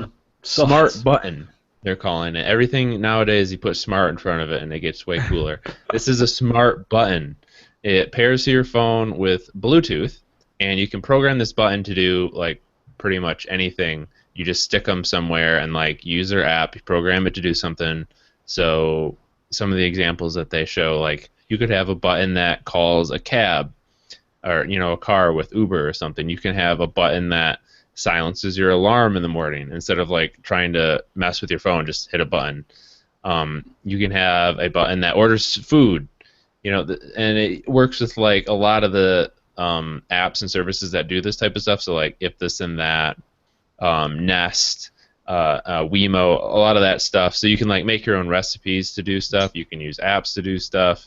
button, they're calling it. Everything nowadays, you put smart in front of it and it gets way cooler. This is a smart button. It pairs to your phone with Bluetooth, and you can program this button to do like pretty much anything. You just stick them somewhere and like use their app, you program it to do something. So some of the examples that they show, like you could have a button that calls a cab or a car with Uber or something. You can have a button that silences your alarm in the morning instead of like trying to mess with your phone. Just hit a button. You can have a button that orders food, and it works with like a lot of the apps and services that do this type of stuff. So like If This and That, Nest, Wemo, a lot of that stuff. So you can like make your own recipes to do stuff. You can use apps to do stuff.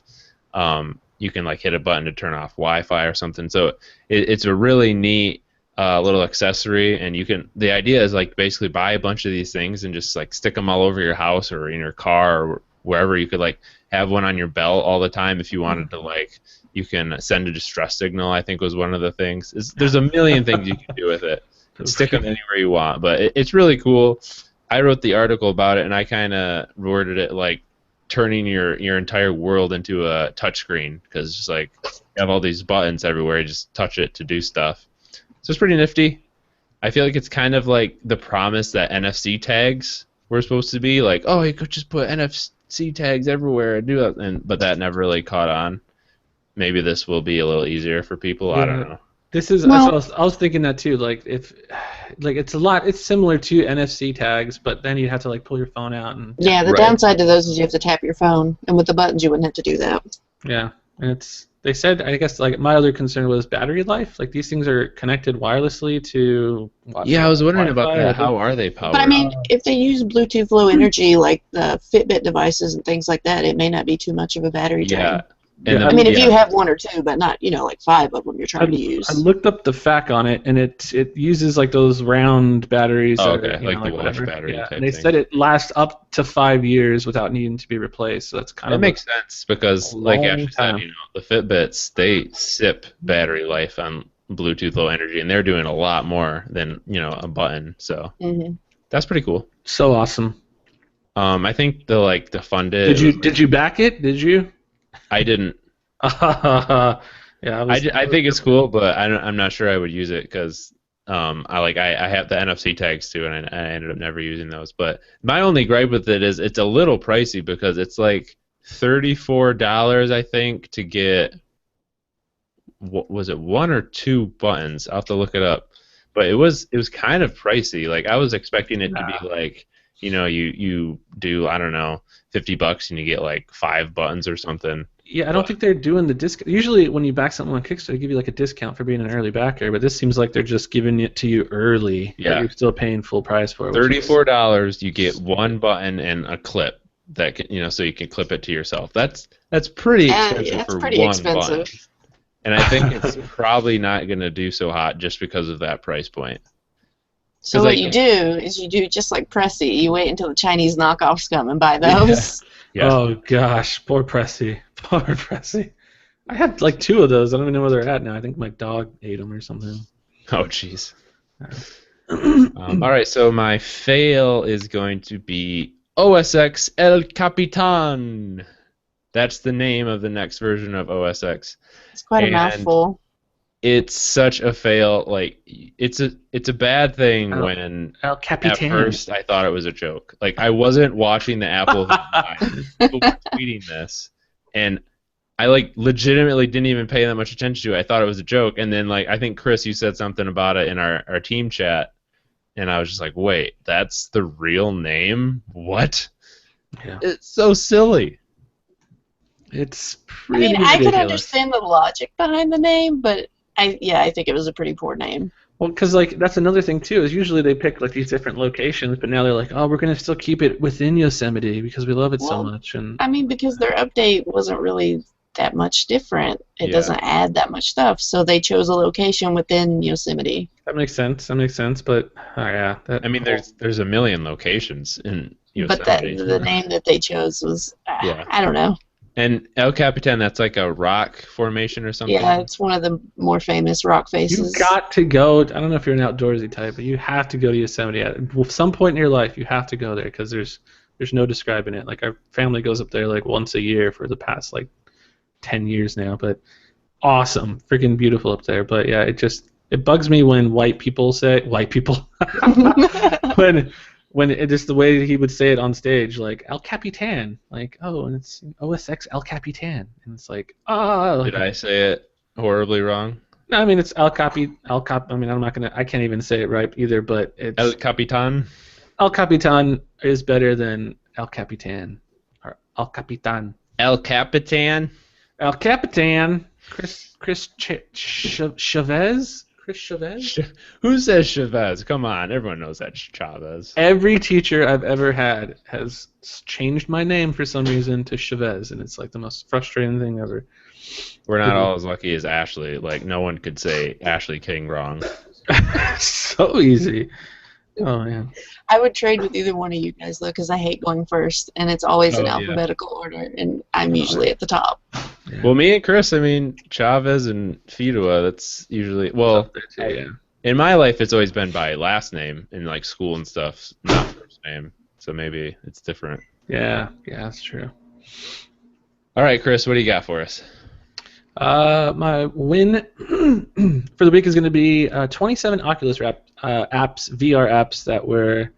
You can like hit a button to turn off Wi-Fi or something. So it's a really neat little accessory, and the idea is like basically buy a bunch of these things and just like stick them all over your house or in your car or wherever. You could like have one on your belt all the time if you wanted to. Like you can send a distress signal, I think was one of the things. There's a million things you can do with it. Stick them anywhere you want, but it's really cool. I wrote the article about it, and I kind of worded it like turning your entire world into a touchscreen, because it's just like you have all these buttons everywhere. You just touch it to do stuff. So it's pretty nifty. I feel like it's kind of like the promise that NFC tags were supposed to be. Like, oh, you could just put NFC tags everywhere and do that, but that never really caught on. Maybe this will be a little easier for people. Yeah. I don't know. This is. I was thinking that too. Like it's similar to NFC tags, but then you have to like pull your phone out and. Yeah, the downside to those is you have to tap your phone, and with the buttons you wouldn't have to do that. Yeah, and they said, I guess like my other concern was battery life. Like these things are connected wirelessly to. Yeah, I was wondering about that. How are they powered? But I mean, if they use Bluetooth Low Energy like the Fitbit devices and things like that, it may not be too much of a battery drain. Yeah. I mean, if you have one or two, but not, like 5 of them you're trying to use. I looked up the FAQ on it, and it uses like those round batteries. Oh, okay, like the watch battery type and they thing. said it lasts up to 5 years without needing to be replaced. So that's kind of. That makes sense because, like Ashley said, the Fitbits, they sip battery life on Bluetooth Low Energy, and they're doing a lot more than a button. So that's pretty cool. So awesome. I think the funded. Did you back it? Did you? I didn't. Yeah, I think it's cool, but I'm not sure I would use it because I have the NFC tags too, and I ended up never using those. But my only gripe with it is it's a little pricey because it's like $34, I think, to get was it one or two buttons? I'll have to look it up. But it was kind of pricey. Like I was expecting it to be like, you do, I don't know, $50 and you get like 5 buttons or something. Yeah, I don't think they're doing the discount. Usually, when you back something on Kickstarter, they give you like a discount for being an early backer. But this seems like they're just giving it to you early. Yeah. But you're still paying full price for it. $34, you get one button and a clip that can, so you can clip it to yourself. That's pretty expensive That's for pretty one expensive. button. And I think it's probably not going to do so hot just because of that price point. So 'Cause, what like- you do is you do just like Pressy. You wait until the Chinese knockoffs come and buy those. Yeah. Oh gosh, poor Pressy. Poor Pressy. I had like 2 of those. I don't even know where they're at now. I think my dog ate them or something. Oh, jeez. All right, so my fail is going to be OSX El Capitan. That's the name of the next version of OSX. It's quite a And mouthful. It's such a fail. Like it's a bad thing when El at Capitan. first I thought it was a joke. Like I wasn't watching the Apple people were tweeting this, and I like legitimately didn't even pay that much attention to it. I thought it was a joke, and then like I think Chris, you said something about it in our team chat, and I was just like, wait, that's the real name? What? Yeah. It's so silly. It's I pretty mean, I could ridiculous. understand the logic behind the name, but I think it was a pretty poor name. Well, because like that's another thing too is usually they pick like these different locations, but now they're like, oh, we're gonna still keep it within Yosemite because we love it so Well, much. And I mean, because their update wasn't really that much different. It Yeah. doesn't add that much stuff, so they chose a location within Yosemite. that makes sense. That makes sense. But yeah, that, I mean, there's a million locations in But Yosemite. the name that they chose was, Yeah. I don't know. And El Capitan, that's like a rock formation or something. Yeah, it's one of the more famous rock you faces. got to go. I don't know if you're an outdoorsy type, but you have to go to Yosemite at some point in your life. You have to go there because there's no describing it. Like our family goes up there like once a year for the past like 10 years now. But awesome, freaking beautiful up there. But yeah, it bugs me when white people when it just the way he would say it on stage, like El Capitan, like and it's OSX El Capitan, and it's like Did I say it horribly wrong? No, I mean it's I mean I can't even say it right either, but it's El Capitan. El Capitan is better than El Capitan or El Capitan. El Capitan. El Capitan. Chris Chavez. Chris Chavez. Who says Chavez? Come on, everyone knows that's Chavez. Every teacher I've ever had has changed my name for some reason to Chavez, and it's like the most frustrating thing ever. We're not all as lucky as Ashley. Like no one could say Ashley King wrong. So easy. Oh man. I would trade with either one of you guys though, because I hate going first, and it's always in Oh, yeah. alphabetical order, and I'm usually at the top. Well, me and Chris, I mean Chavez and Fidua. That's usually Yeah. in my life, it's always been by last name in like school and stuff, not first name. So maybe it's different. Yeah, that's true. All right, Chris, what do you got for us? My win for the week is going to be 27 Oculus apps, VR apps that were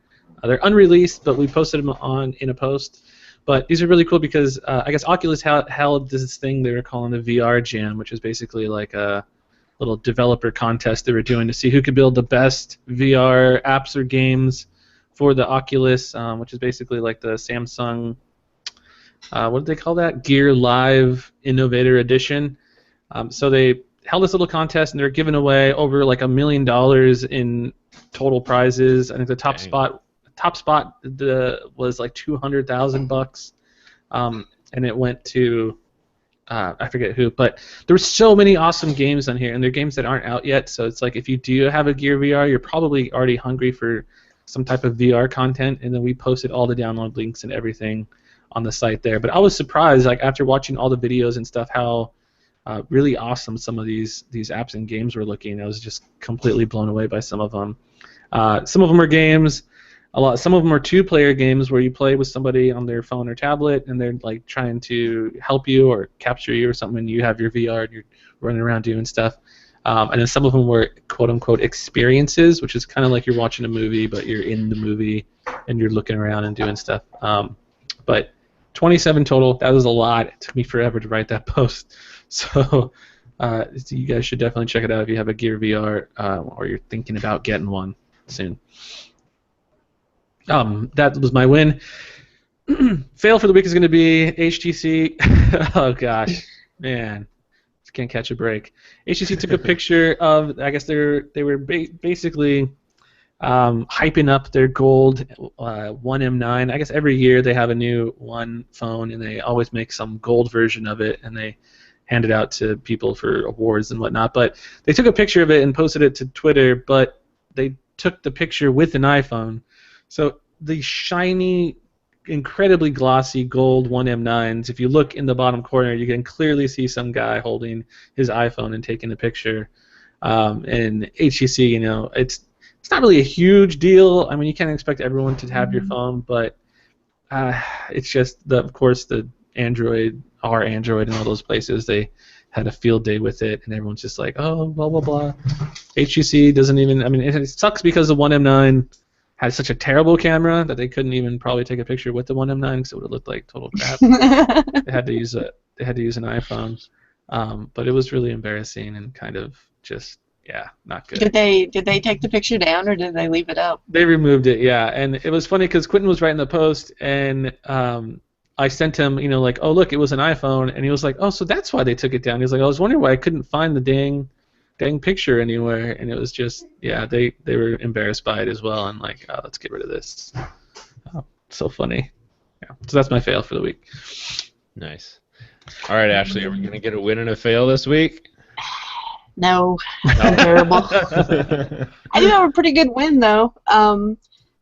they're unreleased, but we posted them in a post. But these are really cool because I guess Oculus held this thing they were calling the VR Jam, which is basically like a little developer contest they were doing to see who could build the best VR apps or games for the Oculus, which is basically like the Samsung. What did they call that? Gear Live Innovator Edition. So they held this little contest, and they're giving away over like $1 million in total prizes. I think the top spot was like $200,000, and it went to I forget who, but there were so many awesome games on here, and they're games that aren't out yet. So it's like if you do have a Gear VR, you're probably already hungry for some type of VR content, and then we posted all the download links and everything on the site there. But I was surprised, like after watching all the videos and stuff, how really awesome some of these apps and games were looking. I was just completely blown away by some of them. Some of them are games. Some of them are two-player games where you play with somebody on their phone or tablet, and they're like trying to help you or capture you or something. And you have your VR and you're running around doing stuff. And then some of them were quote-unquote experiences, which is kind of like you're watching a movie, but you're in the movie and you're looking around and doing stuff. But 27 total. That was a lot. It took me forever to write that post. So you guys should definitely check it out if you have a Gear VR or you're thinking about getting one soon. That was my win. Fail for the week is going to be HTC. Oh gosh, man, can't catch a break. HTC took a picture of. I guess they were basically hyping up their gold 1M9. I guess every year they have a new one phone, and they always make some gold version of it, and they hand it out to people for awards and whatnot. But they took a picture of it and posted it to Twitter, but they took the picture with an iPhone. So the shiny, incredibly glossy gold 1M9s, if you look in the bottom corner, you can clearly see some guy holding his iPhone and taking a picture. And HTC, you know, it's not really a huge deal. I mean, you can't expect everyone to have your phone, but it's just, of course, the Android and all those places, they had a field day with it, and everyone's just like, oh, blah, blah, blah. HTC doesn't even, I mean, it sucks because the 1M9 had such a terrible camera that they couldn't even probably take a picture with the 1M9 because it would have looked like total crap. They had to use an iPhone, but it was really embarrassing and kind of just not good. Did they take the picture down or did they leave it up? They removed it, yeah, and it was funny because Quentin was writing the post and I sent him, you know, like, oh look, it was an iPhone, and he was like, oh, so that's why they took it down. He was like, I was wondering why I couldn't find the dang picture anywhere, and it was just, they were embarrassed by it as well, and like, oh, let's get rid of this. Oh, so funny. Yeah, so that's my fail for the week. Nice. All right, Ashley, are we gonna get a win and a fail this week? No, I'm terrible. I do have a pretty good win though.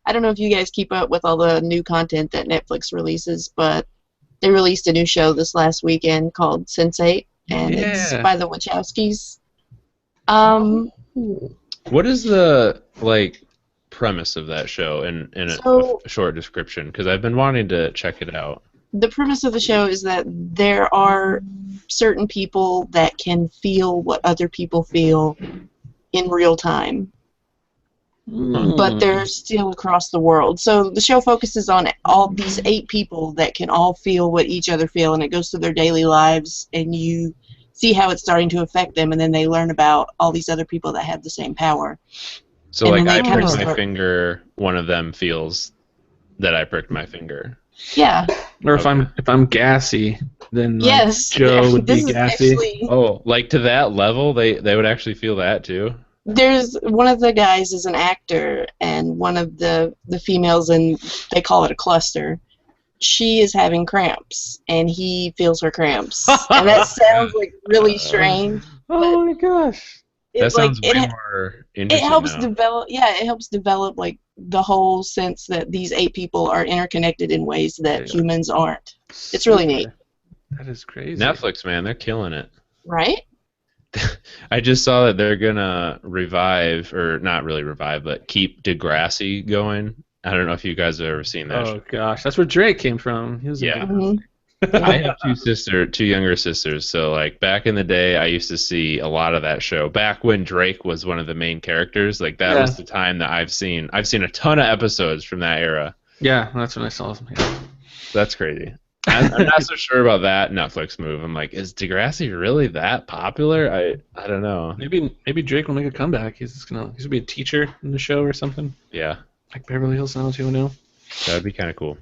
I don't know if you guys keep up with all the new content that Netflix releases, but they released a new show this last weekend called Sense8, and it's by the Wachowskis. What is the premise of that show in a short description? Because I've been wanting to check it out. The premise of the show is that there are certain people that can feel what other people feel in real time. But they're still across the world. So the show focuses on all these 8 people that can all feel what each other feel, and it goes through their daily lives, and you see how it's starting to affect them, and then they learn about all these other people that have the same power. So I pricked my finger, one of them feels that I pricked my finger. Yeah. Or if I'm gassy, then yes, Joe would be gassy. Actually, to that level, they would actually feel that too? There's one of the guys is an actor, and one of the females, and they call it a cluster, she is having cramps, and he feels her cramps. And that sounds like really strange. Oh my gosh. That sounds way more interesting. It helps develop, it helps develop like the whole sense that these 8 people are interconnected in ways that humans aren't. It's really neat. That is crazy. Netflix, man, they're killing it. Right? I just saw that they're gonna revive, or not really revive, but keep Degrassi going. I don't know if you guys have ever seen that. Oh gosh, that's where Drake came from. He was I have two younger sisters, so like back in the day, I used to see a lot of that show. Back when Drake was one of the main characters, like that was the time that I've seen a ton of episodes from that era. Yeah, that's when I saw them. Yeah. That's crazy. I'm not so sure about that Netflix move. I'm like, is Degrassi really that popular? I don't know. Maybe Drake will make a comeback. He's gonna be a teacher in the show or something. Yeah. Like Beverly Hills 90210. That would be kind of cool.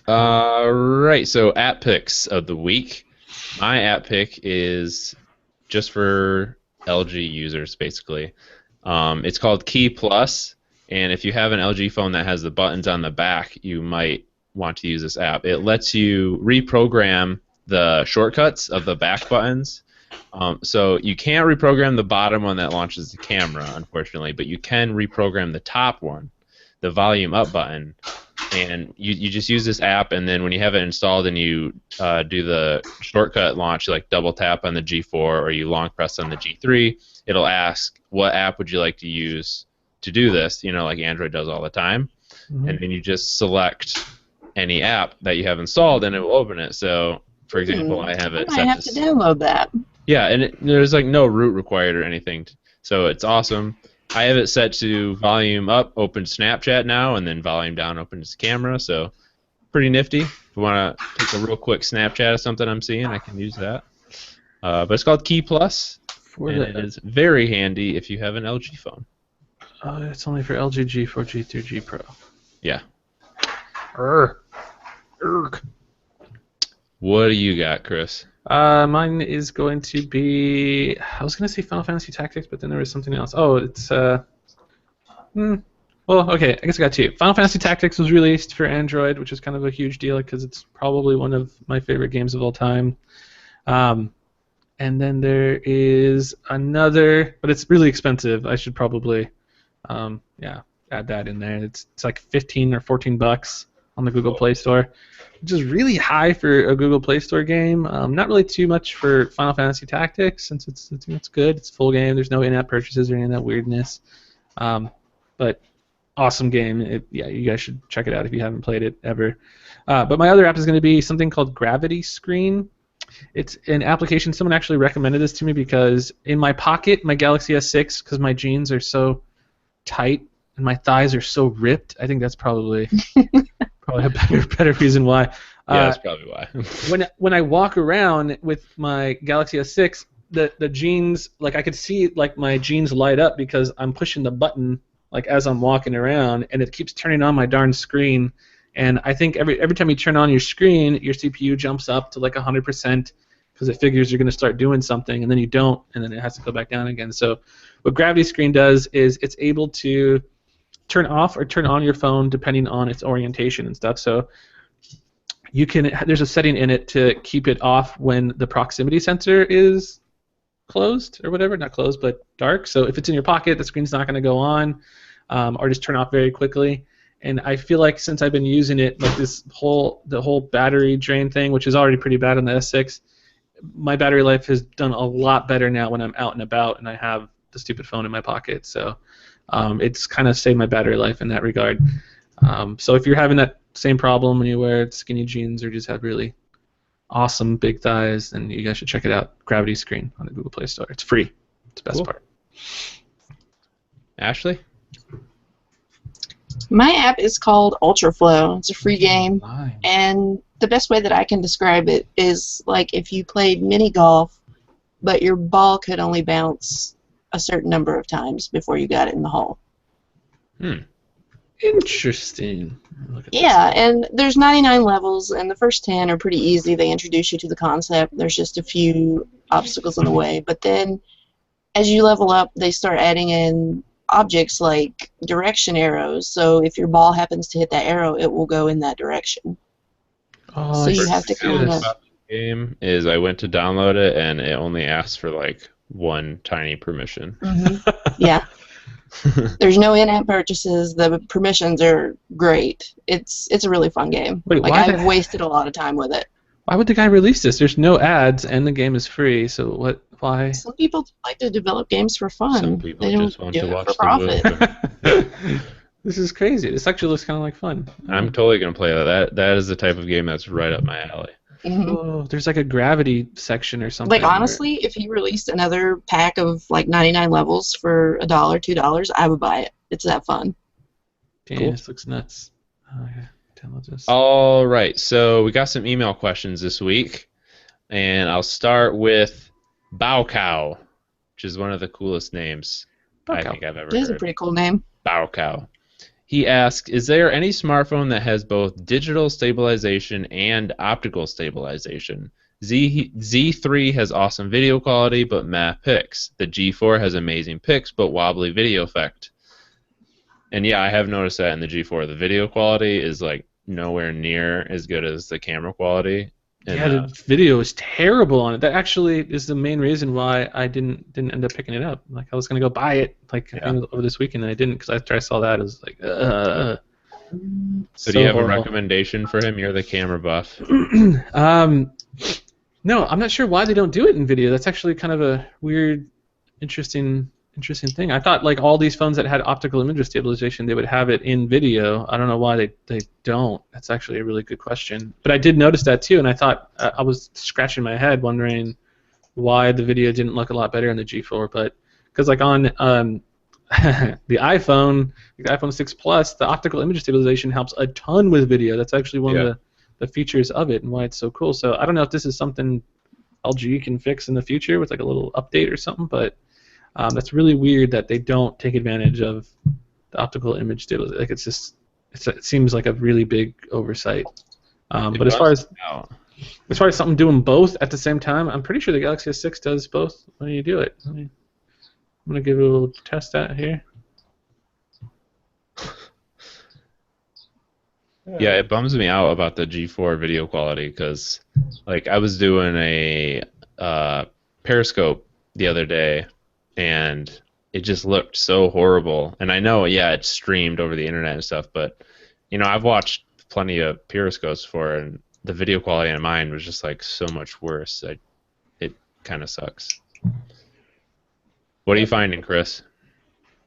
Right, so app picks of the week. My app pick is just for LG users, basically. It's called Key Plus, and if you have an LG phone that has the buttons on the back, you might want to use this app. It lets you reprogram the shortcuts of the back buttons. So you can't reprogram the bottom one that launches the camera, unfortunately, but you can reprogram the top one, the volume up button. And you just use this app, and then when you have it installed and you do the shortcut launch, you like double tap on the G4 or you long press on the G3, it'll ask what app would you like to use to do this, like Android does all the time. Mm-hmm. And then you just select any app that you have installed and it will open it. So, for example, I have it set to download that. Yeah, and there's like no root required or anything, so it's awesome. I have it set to volume up, open Snapchat now, and then volume down, opens camera. So pretty nifty. If you want to take a real quick Snapchat of something I'm seeing, I can use that. But it's called Key Plus, and it is very handy if you have an LG phone. It's only for LG G4, G3, G Pro. Yeah. Urgh. What do you got, Chris? Mine is going to be. I was going to say Final Fantasy Tactics, but then there was something else. Oh, it's. Well, okay, I guess I got two. Final Fantasy Tactics was released for Android, which is kind of a huge deal because it's probably one of my favorite games of all time. And then there is another, but it's really expensive. I should probably, add that in there. It's like $15 or $14 on the Google Play Store, which is really high for a Google Play Store game. Not really too much for Final Fantasy Tactics since it's good. It's a full game. There's no in-app purchases or any of that weirdness. But awesome game. You guys should check it out if you haven't played it ever. But my other app is going to be something called Gravity Screen. It's an application. Someone actually recommended this to me because in my pocket, my Galaxy S6, because my jeans are so tight and my thighs are so ripped, I think that's probably a better reason why. Yeah, that's probably why. when I walk around with my Galaxy S6, the jeans, like I could see like my jeans light up because I'm pushing the button like as I'm walking around, and it keeps turning on my darn screen. And I think every time you turn on your screen, your CPU jumps up to like 100% because it figures you're going to start doing something, and then you don't, and then it has to go back down again. So what Gravity Screen does is it's able to turn off or turn on your phone depending on its orientation and stuff. So there's a setting in it to keep it off when the proximity sensor is closed or whatever, not closed but dark. So if it's in your pocket, the screen's not going to go on, or just turn off very quickly. And I feel like since I've been using it, like the whole battery drain thing, which is already pretty bad on the S6, my battery life has done a lot better now when I'm out and about and I have the stupid phone in my pocket. So it's kind of saved my battery life in that regard. So if you're having that same problem when you wear skinny jeans or just have really awesome big thighs, then you guys should check it out. Gravity Screen on the Google Play Store. It's free. It's the best part. Ashley? My app is called UltraFlow. It's a free game, and the best way that I can describe it is like if you played mini golf, but your ball could only bounce a certain number of times before you got it in the hole. Interesting. Yeah, and there's 99 levels, and the first 10 are pretty easy. They introduce you to the concept. There's just a few obstacles in the way, but then as you level up, they start adding in objects like direction arrows. So if your ball happens to hit that arrow, it will go in that direction. So you have to kind of. The game is I went to download it and it only asks for like one tiny permission. Yeah. There's no in-app purchases. The permissions are great. It's a really fun game. Wait, like I've wasted a lot of time with it. Why would the guy release this? There's no ads and the game is free. So what? Why? Some people like to develop games for fun. Some people they don't just want do to it watch for the profit. movie. This is crazy. This actually looks kind of like fun. I'm totally gonna play that. That is the type of game that's right up my alley. Oh, there's like a gravity section or something. Like honestly, if he released another pack of like 99 levels for $1, $2, I would buy it. It's that fun. Damn, Cool. This looks nuts. Oh, yeah. Download this. All right, so we got some email questions this week, and I'll start with Bao Cow, which is one of the coolest names I think I've ever It is a heard. pretty cool name. Bao Cow. He asks, is there any smartphone that has both digital stabilization and optical stabilization? Z3 has awesome video quality, but meh pics. The G4 has amazing pics, but wobbly video effect. And yeah, I have noticed that in the G4, the video quality is like nowhere near as good as the camera quality. And, yeah, the video is terrible on it. That actually is the main reason why I didn't end up picking it up. Like I was gonna go buy it over this weekend, and I didn't because after I saw that, it was like. So do you have a recommendation for him? You're the camera buff. No, I'm not sure why they don't do it in video. That's actually kind of a weird, interesting thing. I thought like all these phones that had optical image stabilization, they would have it in video. I don't know why they don't. That's actually a really good question. But I did notice that too, and I thought I was scratching my head wondering why the video didn't look a lot better on the G4, but because like on the iPhone 6 Plus, the optical image stabilization helps a ton with video. That's actually one of the features of it and why it's so cool. So I don't know if this is something LG can fix in the future with like a little update or something, but that's really weird that they don't take advantage of the optical image stabilization. Like it seems like a really big oversight. But as far as something doing both at the same time, I'm pretty sure the Galaxy S6 does both when you do it. I'm gonna give it a little test out here. Yeah, it bums me out about the G4 video quality because, like, I was doing a Periscope the other day, and it just looked so horrible. And I know, yeah, it's streamed over the internet and stuff, but you know, I've watched plenty of Periscopes before, and the video quality on mine was just like so much worse. It kind of sucks. What are you finding, Chris?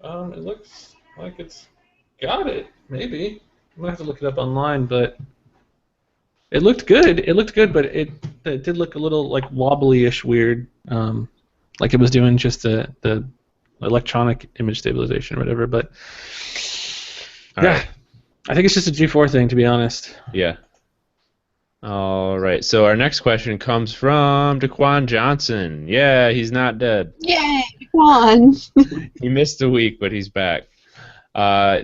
It looks like it's got it. Maybe. I might have to look it up online, but it looked good. It looked good, but it did look a little like wobbly-ish weird, like it was doing just the electronic image stabilization or whatever. But yeah, I think it's just a G4 thing, to be honest. Yeah. All right. So our next question comes from Daquan Johnson. Yeah, he's not dead. Yay, Juan. He missed a week, but he's back.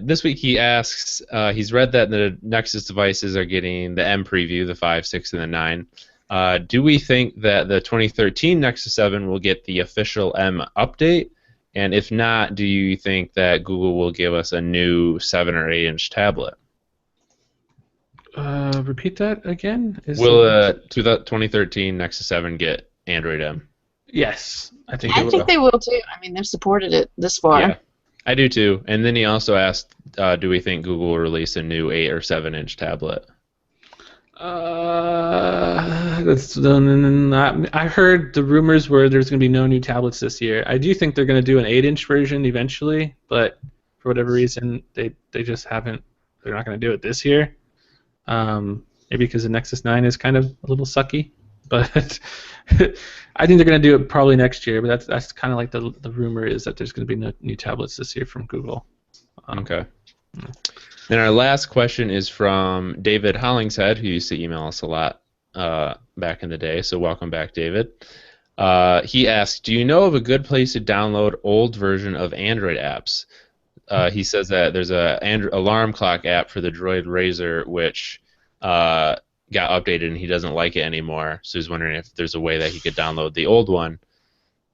This week he asks, he's read that the Nexus devices are getting the M preview, the 5, 6, and the 9. Do we think that the 2013 Nexus 7 will get the official M update? And if not, do you think that Google will give us a new 7 or 8-inch tablet? Repeat that again? Will the 2013 Nexus 7 get Android M? Yes, I think they will too. I mean, they've supported it this far. Yeah, I do too. And then he also asked, do we think Google will release a new 8 or 7-inch tablet? I heard the rumors were there's going to be no new tablets this year. I do think they're going to do an 8-inch version eventually, but for whatever reason, they just haven't. They're not going to do it this year. Maybe because the Nexus 9 is kind of a little sucky, but I think they're going to do it probably next year. But that's kind of like the rumor is that there's going to be no new tablets this year from Google. Okay. And our last question is from David Hollingshead, who used to email us a lot back in the day. So welcome back, David. He asked, do you know of a good place to download old version of Android apps? He says that there's an alarm clock app for the Droid Razr, which got updated, and he doesn't like it anymore. So he's wondering if there's a way that he could download the old one.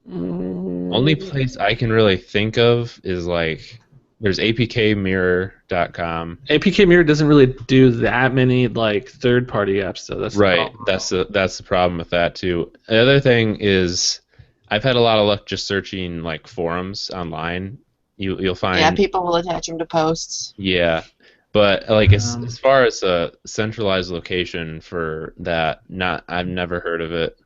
Only place I can really think of is like there's apkmirror.com. APK Mirror doesn't really do that many like third-party apps, though. That's right. That's the problem with that too. The other thing is I've had a lot of luck just searching like forums online. You'll find people will attach them to posts. Yeah, but like as far as a centralized location for that, I've never heard of it.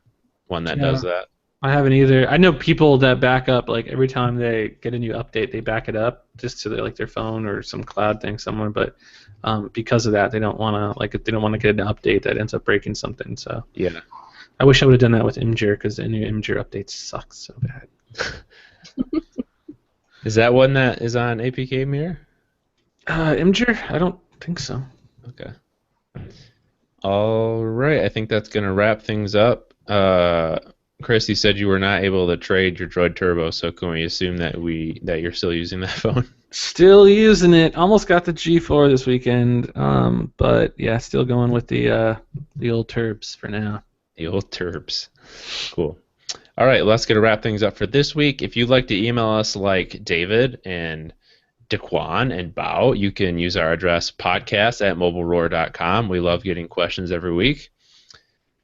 One that does that. I haven't either. I know people that back up like every time they get a new update, they back it up just to their phone or some cloud thing somewhere. But because of that, they don't want to get an update that ends up breaking something. So yeah, I wish I would have done that with Imgur because the new Imgur updates suck so bad. Is that one that is on APK Mirror? Imgur? I don't think so. Okay. All right. I think that's going to wrap things up. Chris, you said you were not able to trade your Droid Turbo, so can we assume that you're still using that phone? Still using it. Almost got the G4 this weekend, but yeah, still going with the old Turbs for now. The old Turbs. Cool. All right, let's get to wrap things up for this week. If you'd like to email us like David and Daquan and Bao, you can use our address podcast@mobileroar.com. We love getting questions every week.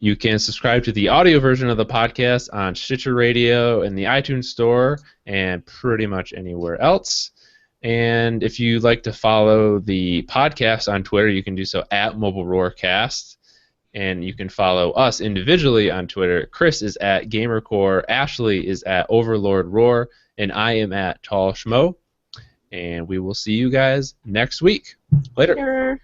You can subscribe to the audio version of the podcast on Stitcher Radio and the iTunes Store and pretty much anywhere else. And if you'd like to follow the podcast on Twitter, you can do so @MobileRoarCast. And you can follow us individually on Twitter. Chris is @GamerCore, Ashley is @OverlordRoar, and I am @TallSchmo. And we will see you guys next week. Later.